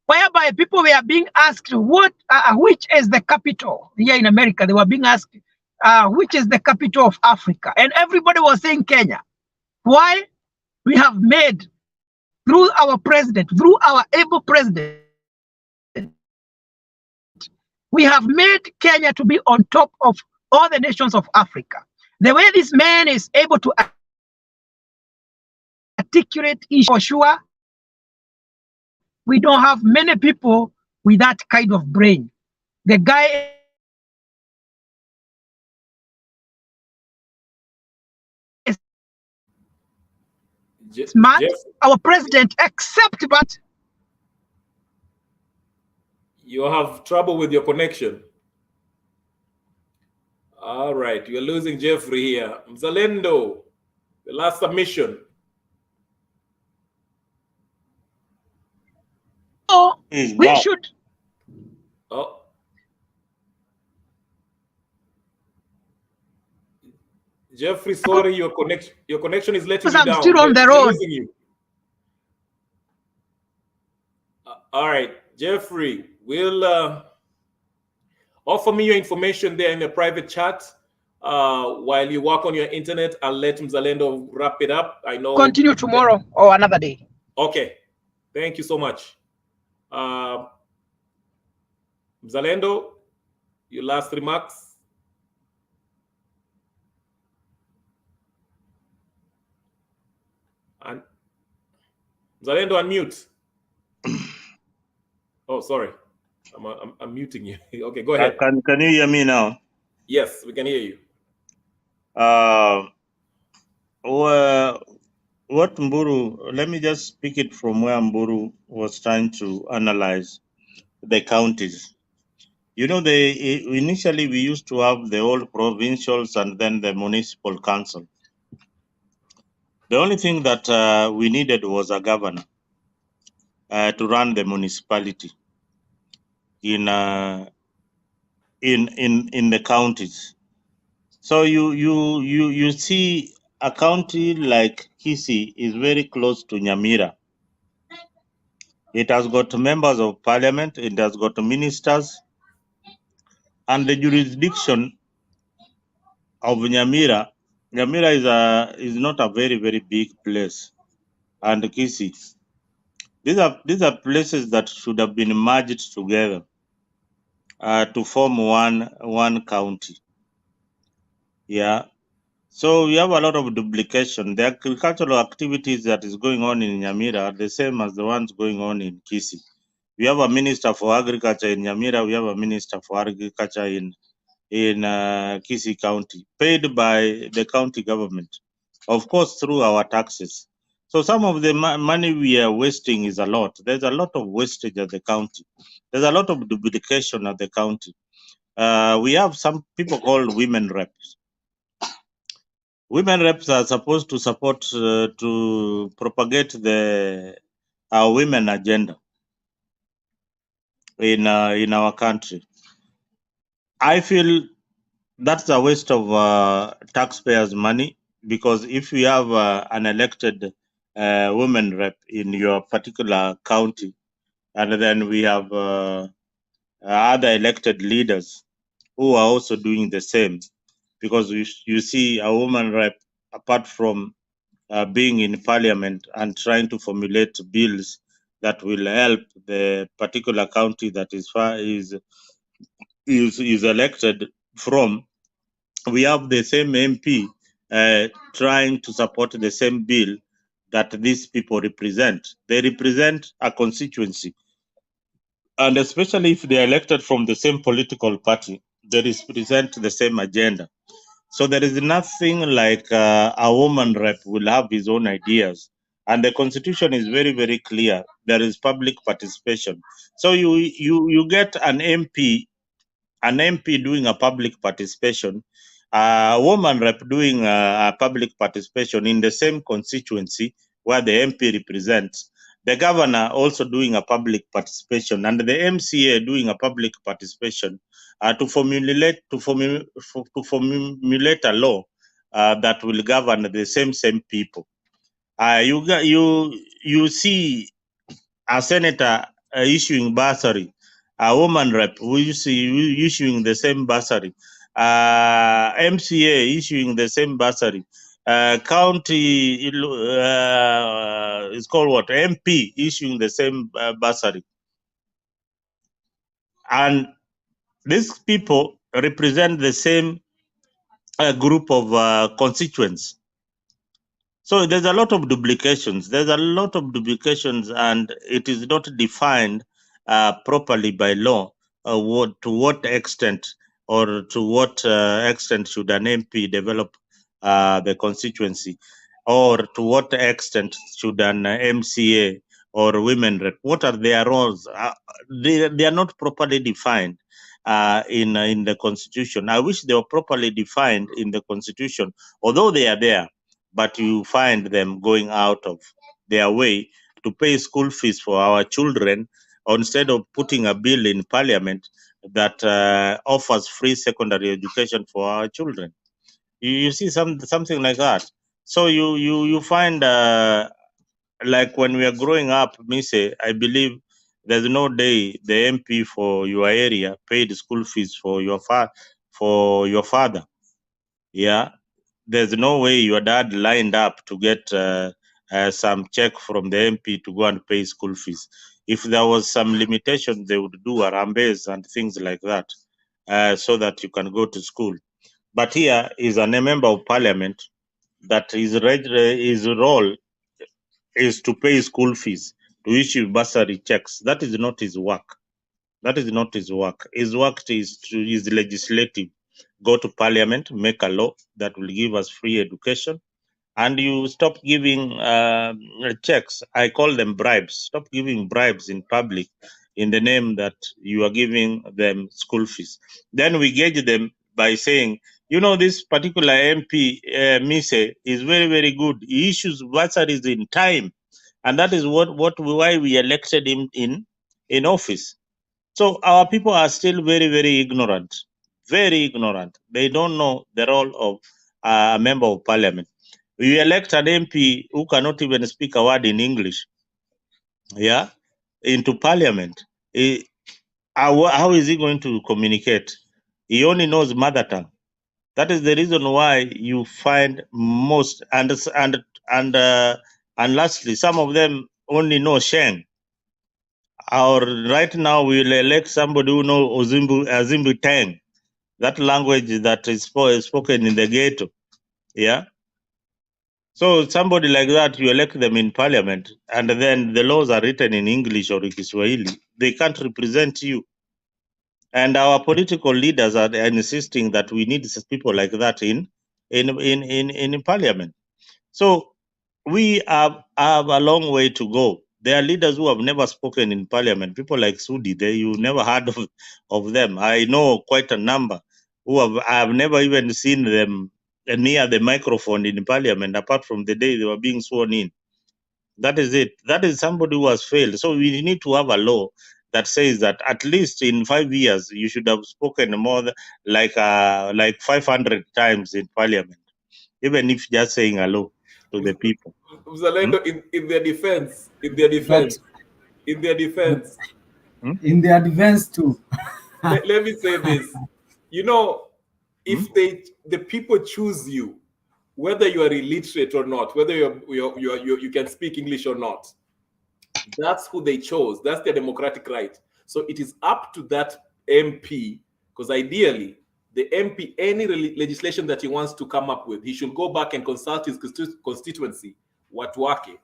whereby people were being asked which is the capital here in America. They were being asked which is the capital of Africa, and everybody was saying Kenya. Why? We have made, through our president, through our able president, we have made Kenya to be on top of all the nations of Africa. The way this man is able to articulate issues, for sure, we don't have many people with that kind of brain. The guy is smart. Our president, except but you have trouble with your connection. All right, you're losing Jeffrey here. Mzalendo, the last submission. Oh, we should. Oh. Jeffrey, sorry, your connection is letting you down. I'm still on the road. You. All right, Jeffrey, we'll offer me your information there in the private chat while you work on your internet. I'll let Mzalendo wrap it up. I know. Continue tomorrow or another day. Okay, thank you so much. Mzalendo, your last remarks. And Mzalendo, unmute. Oh, sorry. I'm muting you. Okay, go ahead. Can you hear me now? Yes, we can hear you. What Mburu, let me just speak it from where Mburu was trying to analyze the counties. You know, initially we used to have the old provincials and then the municipal council. The only thing that we needed was a governor to run the municipality in the counties. So you see a county like Kisii is very close to Nyamira. It has got members of parliament, it has got ministers, and the jurisdiction of Nyamira is not a very, very big place. And Kisii, these are places that should have been merged together to form one county. Yeah. So we have a lot of duplication. The agricultural activities that is going on in Nyamira are the same as the ones going on in Kisii. We have a minister for agriculture in Nyamira. We have a minister for agriculture in Kisii County, paid by the county government, of course, through our taxes. So some of the money we are wasting is a lot. There's a lot of wastage at the county. There's a lot of duplication at the county. We have some people called women reps. Women reps are supposed to support, to propagate our women agenda in our country. I feel that's a waste of taxpayers' money, because if you have an elected women rep in your particular county, and then we have other elected leaders who are also doing the same, because you see a woman rep, apart from being in parliament and trying to formulate bills that will help the particular county that is elected from, we have the same MP trying to support the same bill that these people represent. They represent a constituency, and especially if they are elected from the same political party, they represent the same agenda. So there is nothing like a woman rep will have his own ideas. And the constitution is very, very clear. There is public participation. So you get an MP doing a public participation, a woman rep doing a public participation in the same constituency where the MP represents, the governor also doing a public participation, and the MCA doing a public participation to formulate a law that will govern the same people. You see a senator issuing bursary, a woman rep who issuing the same bursary, MCA issuing the same bursary, county is called what, MP issuing the same bursary, and these people represent the same group of constituents. So there's a lot of duplications. And it is not defined properly by law to what extent or to what extent should an MP develop the constituency, or to what extent should an MCA or women rep, what are their roles? They are not properly defined in the constitution. I wish they were properly defined in the constitution, although they are there, but you find them going out of their way to pay school fees for our children, instead of putting a bill in parliament that offers free secondary education for our children. You see something like that. So you find like when we are growing up, Mise, I believe there's no day the MP for your area paid school fees for your father. Yeah, there's no way your dad lined up to get some check from the MP to go and pay school fees. If there was some limitation, they would do arambes and things like that, so that you can go to school. But here is a member of parliament that his role is to pay school fees, to issue bursary checks. That is not his work. That is not his work. His work is legislative. Go to parliament, make a law that will give us free education, and you stop giving checks. I call them bribes. Stop giving bribes in public in the name that you are giving them school fees. Then we gauge them by saying, this particular MP, Mise, is very, very good. He issues bursaries in time, and that is why we elected him in office. So our people are still very, very ignorant. Very ignorant. They don't know the role of a member of parliament. You elect an MP who cannot even speak a word in English, yeah, into parliament. How is he going to communicate? He only knows mother tongue. That is the reason why you find most and lastly, some of them only know Sheng. Or right now we'll elect somebody who knows Azimbu Tang, that language that is spoken in the ghetto. Yeah. So somebody like that, you elect them in parliament, and then the laws are written in English or in Kiswahili. They can't represent you. And our political leaders are insisting that we need people like that in parliament. So we have a long way to go. There are leaders who have never spoken in parliament. People like Sudi, you never heard of them. I know quite a number I have never even seen them near the microphone in parliament, apart from the day they were being sworn in. That is it. That is somebody who has failed. So we need to have a law that says that at least in 5 years you should have spoken more like 500 times in parliament, even if just saying hello to the people. Mzalendo, in their defense, in their defense, in their defense too. let me say this. If the people choose you, whether you are illiterate or not, whether you can speak English or not, that's who they chose. That's their democratic right. So it is up to that MP, because ideally, the MP, any legislation that he wants to come up with, he should go back and consult his constituency, Watuwake,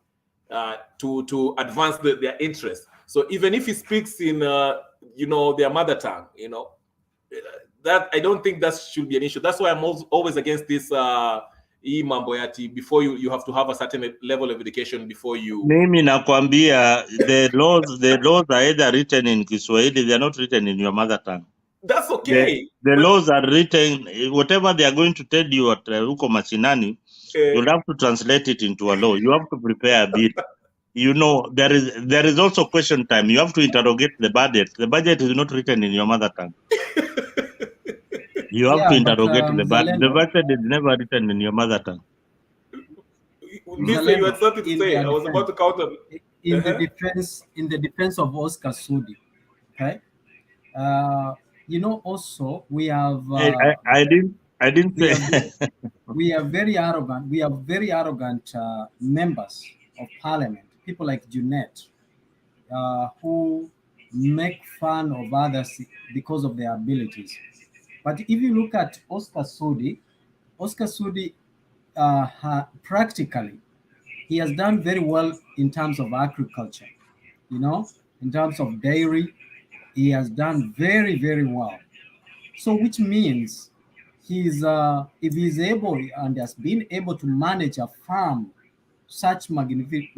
to advance their interests. So even if he speaks in, their mother tongue, that I don't think that should be an issue. That's why I'm always against this mamboyati. Before you have to have a certain level of education before you. Mimi nakwambia the laws are either written in Kiswahili, they are not written in your mother tongue. That's okay. The laws are written, whatever they are going to tell you at huko mashinani, you'll have to translate it into a law. You have to prepare a bill. There is also question time. You have to interrogate the budget. The budget is not written in your mother tongue. You have to interrogate the budget. The budget is never written in your mother tongue. Lisa, you had something to say. I was about to counter. In the defense of Oscar Sudi, okay. Also we have. I didn't say. We are very arrogant. We are very arrogant members of parliament. People like Junet, who make fun of others because of their abilities. But if you look at Oscar Sudi practically, he has done very well in terms of agriculture. In terms of dairy, he has done very, very well. So which means if he's able and has been able to manage a farm such magnitude.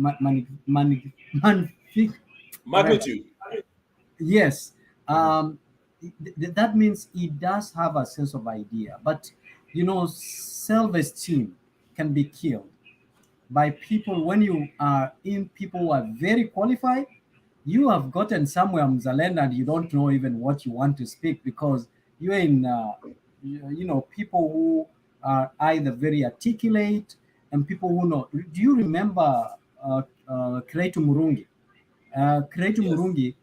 Yes. That means he does have a sense of idea. But self-esteem can be killed by people. When you are in people who are very qualified, you have gotten somewhere, Mzalenda, and you don't know even what you want to speak, because you're in people who are either very articulate and people who know. Do you remember Kretu Murungi? Kretu Murungi,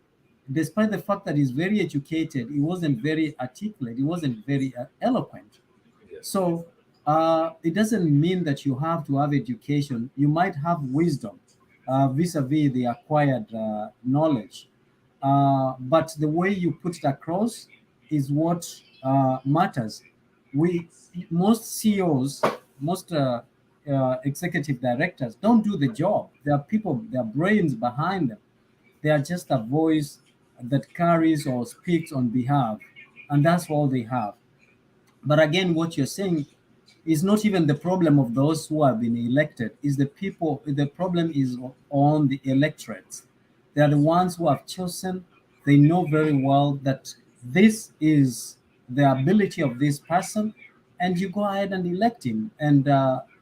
despite the fact that he's very educated, he wasn't very articulate, he wasn't very eloquent. So it doesn't mean that you have to have education. You might have wisdom vis-a-vis the acquired knowledge. But the way you put it across is what matters. Most CEOs, most executive directors don't do the job. There are people, there are brains behind them. They are just a voice that carries or speaks on behalf, and that's all they have. But again, what you're saying is not even the problem of those who have been elected. Is the people? The problem is on the electorates. They are the ones who have chosen. They know very well that this is the ability of this person, and you go ahead and elect him. And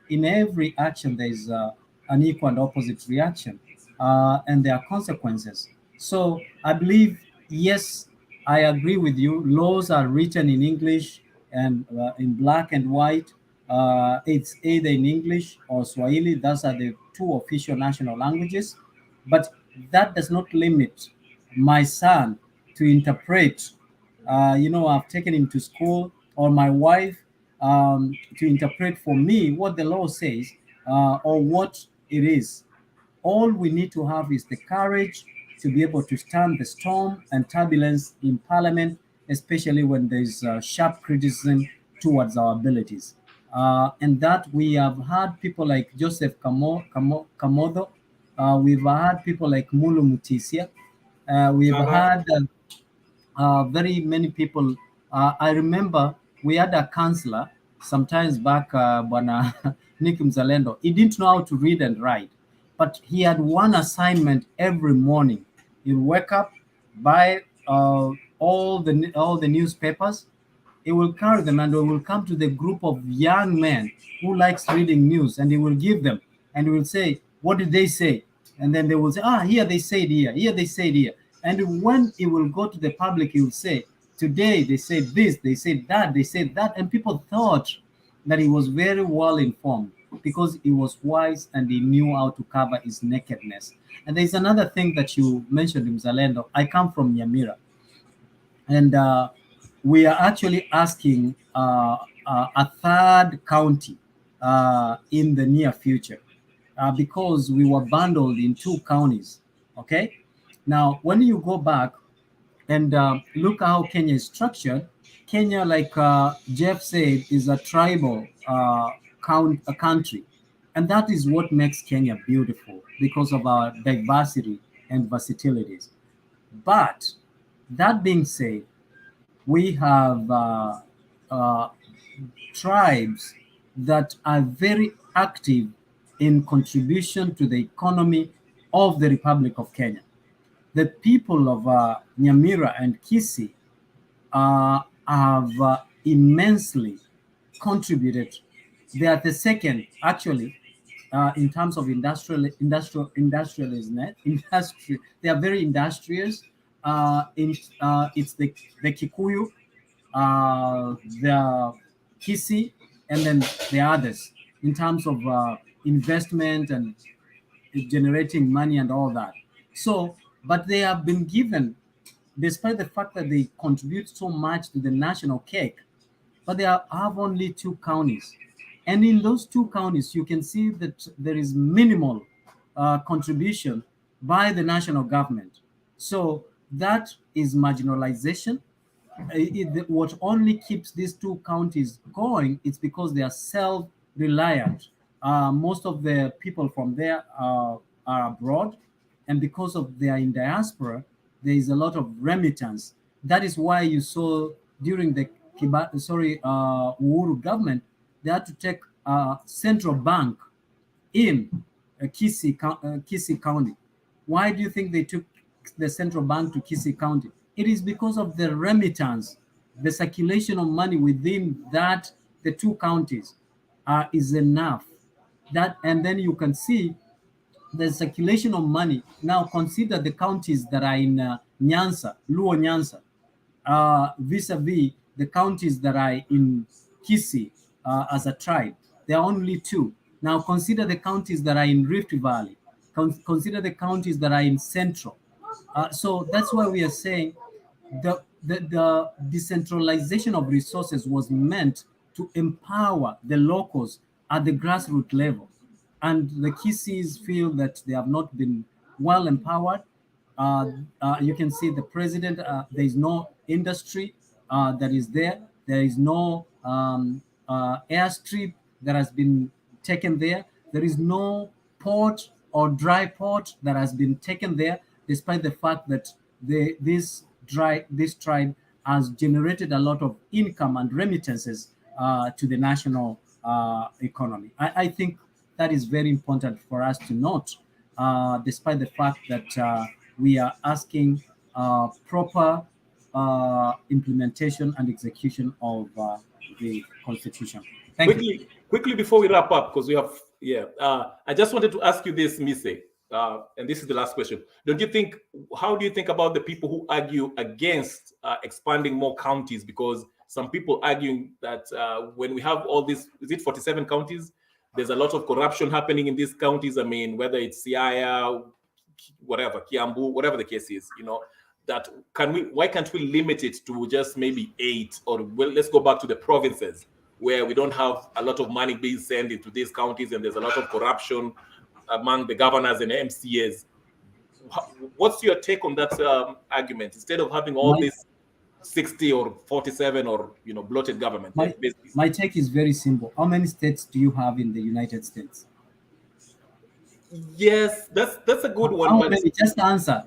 in every action, there is an equal and opposite reaction, and there are consequences. So I believe, yes, I agree with you. Laws are written in English and in black and white. It's either in English or Swahili. Those are the two official national languages. But that does not limit my son to interpret. I've taken him to school, or my wife to interpret for me what the law says or what it is. All we need to have is the courage to be able to stand the storm and turbulence in Parliament, especially when there's sharp criticism towards our abilities. And that we have had people like Joseph Kamodo, we've had people like Mulu Mutisia, we've had very many people. I remember we had a counselor sometimes back, Bwana Nick Mzalendo. He didn't know how to read and write, but he had one assignment every morning. He'd wake up, buy all the newspapers. He will carry them, and he will come to the group of young men who likes reading news, and he will give them, and he will say, what did they say? And then they will say, here they said here they said here. And when he will go to the public, he will say, today they said this, they said that, they said that. And people thought that he was very well informed because he was wise and he knew how to cover his nakedness. And there's another thing that you mentioned in Zalendo. I come from Nyamira, and we are actually asking a third county in the near future because we were bundled in two counties. Okay, now when you go back and look how Kenya is structured, Kenya, like Jeff said, is a tribal a country, and that is what makes Kenya beautiful because of our diversity and versatilities. But that being said, we have uh, tribes that are very active in contribution to the economy of the Republic of Kenya. The people of Nyamira and Kisii have immensely contributed. They are the second, actually, in terms of industrialism. They are very industrious. It's the Kikuyu, the Kisii, and then the others in terms of investment and generating money and all that. So, but they have been given, despite the fact that they contribute so much to the national cake, but they have only two counties. And in those two counties, you can see that there is minimal contribution by the national government. So that is marginalization. What only keeps these two counties going is because they are self-reliant. Most of the people from there are abroad, and because of they are in diaspora, there is a lot of remittance. That is why you saw during the Uhuru government, they had to take central bank in Kisii County. Why do you think they took the central bank to Kisii County? It is because of the remittance, the circulation of money within the two counties is enough. And then you can see the circulation of money. Now consider the counties that are in Nyanza, Luo Nyanza, vis-a-vis the counties that are in Kisii as a tribe. There are only two. Now consider the counties that are in Rift Valley. Consider the counties that are in Central. So that's why we are saying the decentralization of resources was meant to empower the locals at the grassroots level. And the Kisiis feel that they have not been well empowered. You can see the president, there is no industry that is there. There is no airstrip that has been taken there. There is no port or dry port that has been taken there, despite the fact that this tribe has generated a lot of income and remittances to the national economy. I think that is very important for us to note, despite the fact that we are asking proper implementation and execution of the Constitution. Thank you. Quickly before we wrap up, because we have, I just wanted to ask you this, Mise, and this is the last question. How do you think about the people who argue against expanding more counties? Because some people arguing that when we have all this, is it 47 counties? There's a lot of corruption happening in these counties. I mean, whether it's Siaya, whatever, Kiambu, whatever the case is, that why can't we limit it to just maybe 8, or let's go back to the provinces where we don't have a lot of money being sent into these counties and there's a lot of corruption among the governors and MCAs. What's your take on that argument? Instead of having all this 60 or 47 or bloated government. My take is very simple. How many states do you have in the United States? Yes, that's a good one. How many? Just answer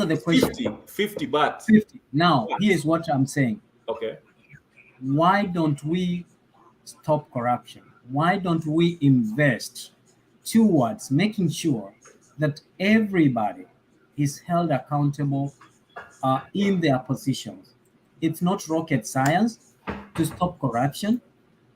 the question. 50, but 50. Now, here's what I'm saying. Okay. Why don't we stop corruption? Why don't we invest towards making sure that everybody is held accountable in their positions? It's not rocket science to stop corruption.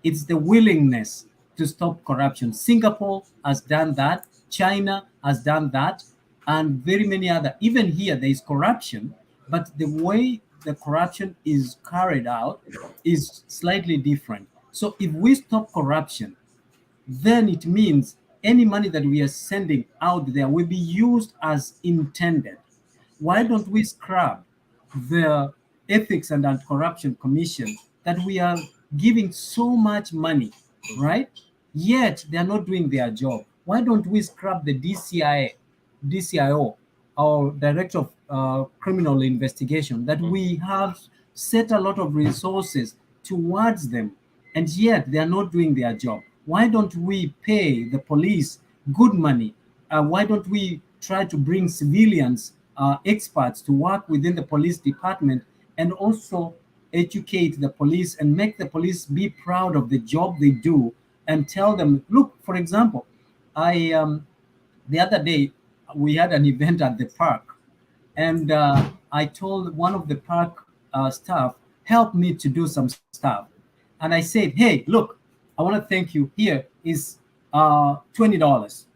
It's the willingness to stop corruption. Singapore has done that. China has done that. And very many other. Even here, there is corruption. But the way the corruption is carried out is slightly different. So if we stop corruption, then it means any money that we are sending out there will be used as intended. Why don't we scrap the Ethics and Anti-Corruption Commission that we are giving so much money, right? Yet they are not doing their job. Why don't we scrap the DCIO, our Director of Criminal Investigation, that we have set a lot of resources towards them, and yet they are not doing their job? Why don't we pay the police good money? Why don't we try to bring civilians, experts to work within the police department, and also educate the police and make the police be proud of the job they do, and tell them, look, for example, the other day we had an event at the park, and I told one of the park staff, help me to do some stuff. And I said, hey, look, I want to thank you. Here is $20.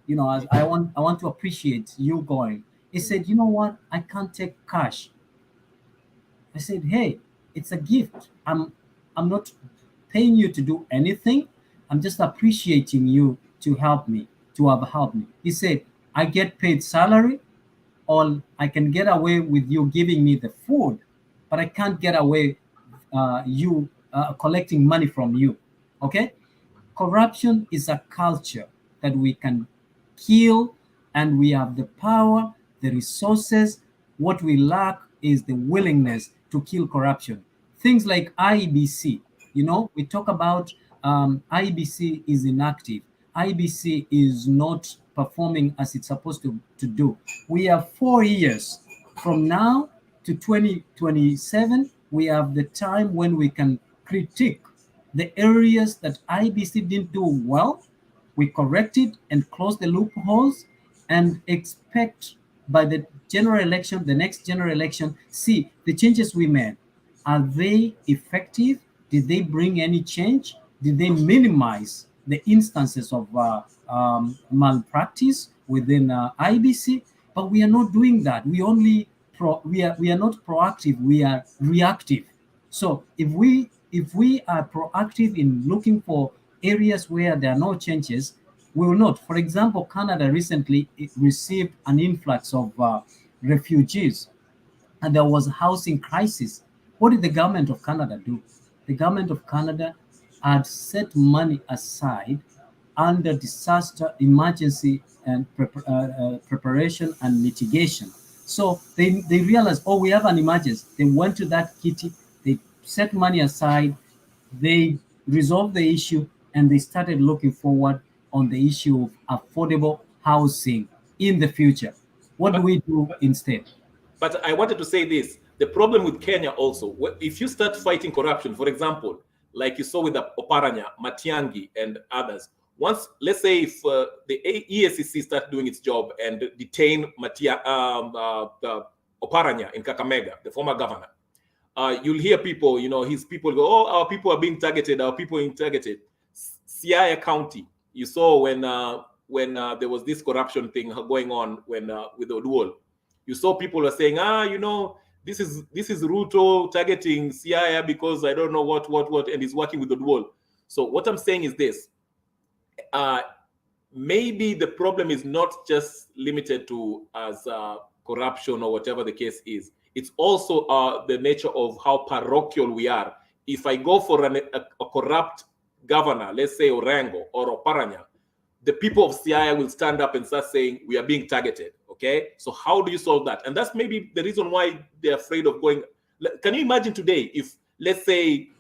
I want to appreciate you going. He said, you know what? I can't take cash. I said, hey, it's a gift. I'm not paying you to do anything. I'm just appreciating you to help me, to have helped me. He said, I get paid salary, or I can get away with you giving me the food, but I can't get away you collecting money from you. Okay? Corruption is a culture that we can kill, and we have the power, the resources. What we lack is the willingness to kill corruption. Things like IEBC, we talk about IEBC is inactive. IEBC is not performing as it's supposed to do. We have 4 years from now to 2027. We have the time when we can critique the areas that IEBC didn't do well. We correct it and close the loopholes, and expect by the general election, the next general election, see the changes we made. Are they effective? Did they bring any change? Did they minimize the instances of malpractice within IBC? But we are not doing that. We are not proactive. We are reactive. So if we are proactive in looking for areas where there are no changes, we will not. For example, Canada recently received an influx of refugees, and there was a housing crisis. What did the government of Canada do? The government of Canada had set money aside under disaster, emergency, and preparation and mitigation. So they realized, oh, we have an emergency. They went to that kitty, they set money aside, they resolved the issue, and they started looking forward on the issue of affordable housing in the future. What do we do instead? but I wanted to say this. The problem with Kenya also, if you start fighting corruption, for example, like you saw with the Oparanya, Matiangi, and others, once, let's say, if the EACC start doing its job and detain Oparanya in Kakamega, the former governor, you'll hear people, his people go, oh, our people are being targeted, our people are being targeted. Siaya County, you saw when there was this corruption thing going on with Oduol, you saw people were saying, this is Ruto targeting Siaya because I don't know what, and he's working with Oduol. So what I'm saying is this: maybe the problem is not just limited to as corruption or whatever the case is. It's also the nature of how parochial we are. If I go for a corrupt governor, let's say Orengo or Oparanya, the people of Siaya will stand up and start saying, we are being targeted, okay? So how do you solve that? And that's maybe the reason why they're afraid of going. Can you imagine today if, let's say,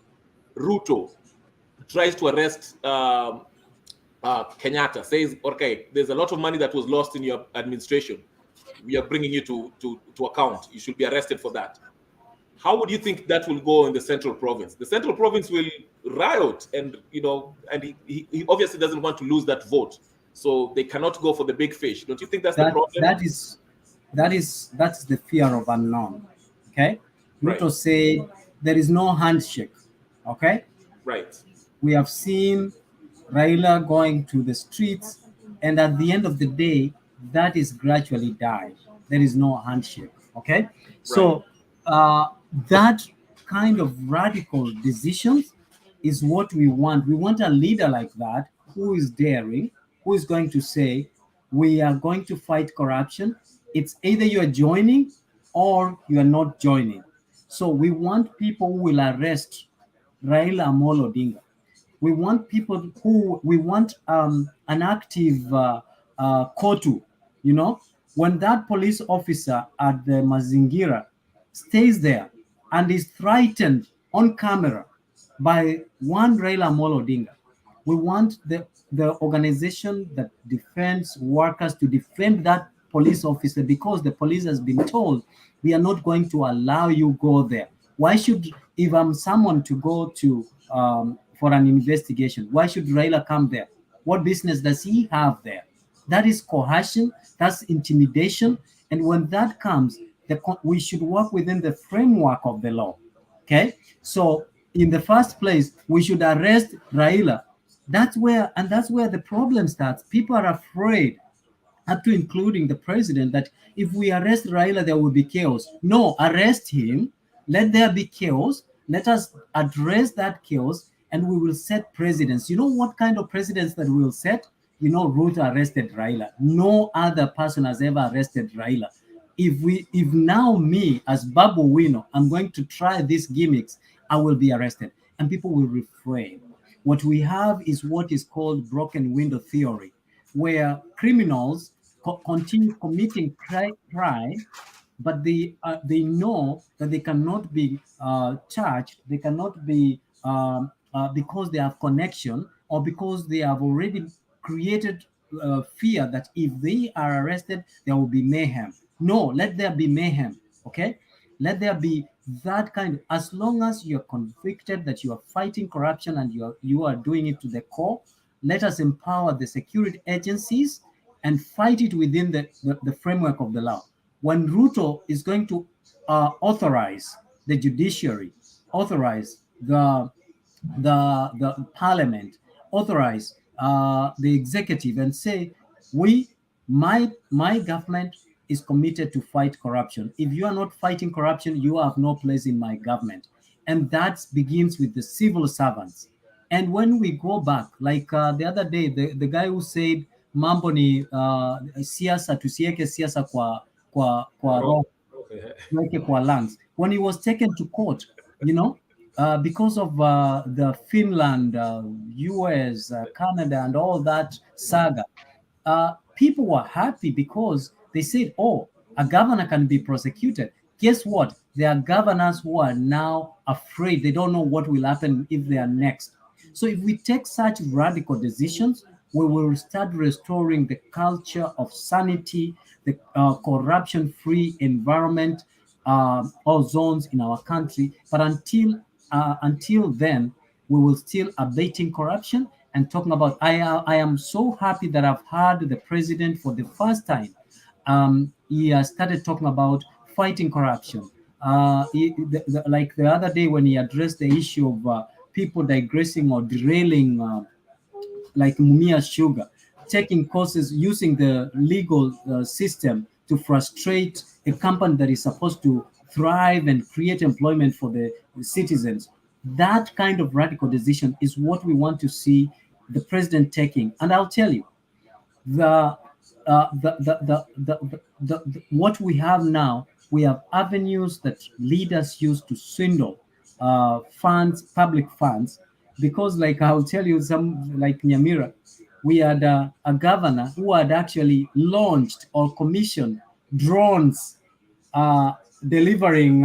Ruto tries to arrest Kenyatta, says, okay, there's a lot of money that was lost in your administration. We are bringing you to account. You should be arrested for that. How would you think that will go in the central province? The central province will riot, and he obviously doesn't want to lose that vote, so they cannot go for the big fish. Don't you think that's the problem? That's the fear of unknown. Okay, Right. Ruto say there is no handshake. Okay, right. We have seen Raila going to the streets, and at the end of the day, that is gradually died. There is no handshake. Okay, so that kind of radical decisions is what we want. We want a leader like that who is daring, who is going to say, we are going to fight corruption. It's either you are joining or you are not joining. So we want people who will arrest Raila Amolo Odinga. We want an active Kotu. When that police officer at the Mazingira stays there and is frightened on camera by one Raila Amolo Odinga, we want the organization that defends workers to defend that police officer, because the police has been told, we are not going to allow you go there. Why should, if I'm someone to go to for an investigation, why should Raila come there? What business does he have there? That is coercion, that's intimidation. And when that comes, we should work within the framework of the law. Okay, so in the first place, we should arrest Raila. That's where the problem starts. People are afraid, up to including the president, that if we arrest Raila, there will be chaos. No, arrest him. Let there be chaos. Let us address that chaos, and we will set precedents. You know what kind of precedents that we will set? Ruto arrested Raila. No other person has ever arrested Raila. If now me as Babu Wino, I'm going to try these gimmicks, I will be arrested, and people will refrain. What we have is what is called broken window theory, where criminals continue committing crime, but they know that they cannot be charged. They cannot be because they have connection, or because they have already created fear that if they are arrested, there will be mayhem. No, let there be mayhem. Okay, let there be that kind. As long as you're convicted that you are fighting corruption and you are doing it to the core, let us empower the security agencies and fight it within the framework of the law. When Ruto is going to authorize the judiciary, authorize the parliament, authorize the executive, and say, my government is committed to fight corruption. If you are not fighting corruption, you have no place in my government. And that begins with the civil servants. And when we go back, like the other day, the guy who said mambo ni siasa, tusieke siasa kwa roho, tuweke kwa lungs. When he was taken to court, because of the Finland, US, Canada, and all that saga, people were happy because they said, oh, a governor can be prosecuted. Guess what? There are governors who are now afraid. They don't know what will happen if they are next. So if we take such radical decisions, we will start restoring the culture of sanity, the corruption-free environment, or zones in our country. But until then, we will still abating corruption and talking about. I am so happy that I've heard the president for the first time. He has started talking about fighting corruption. Like the other day when he addressed the issue of people digressing or derailing, like Mumia Sugar, taking courses using the legal system to frustrate a company that is supposed to thrive and create employment for the citizens. That kind of radical decision is what we want to see the president taking. And I'll tell you, the what we have now, we have avenues that leaders use to swindle funds, public funds, because like I'll tell you, some like Nyamira, we had a governor who had actually launched or commissioned drones delivering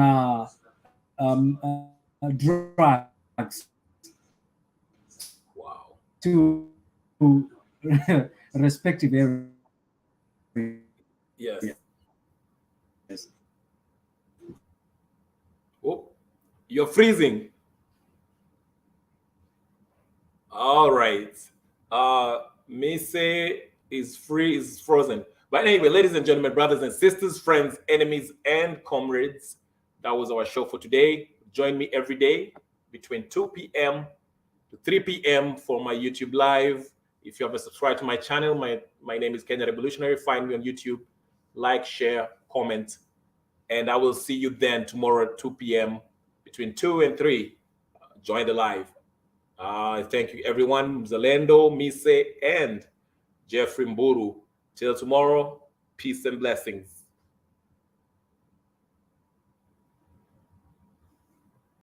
drugs Wow. to respective areas. Yes. Oh, you're freezing. All right. Mise is frozen. But anyway, ladies and gentlemen, brothers and sisters, friends, enemies, and comrades, that was our show for today. Join me every day between 2 p.m. to 3 p.m. for my YouTube live. If you haven't subscribed to my channel, my name is Kenya Revolutionary. Find me on YouTube. Like, share, comment. And I will see you then tomorrow at 2 p.m. between 2 and 3. Join the live. Thank you, everyone. Zalendo, Mise, and Jeffrey Mburu. Till tomorrow, peace and blessings.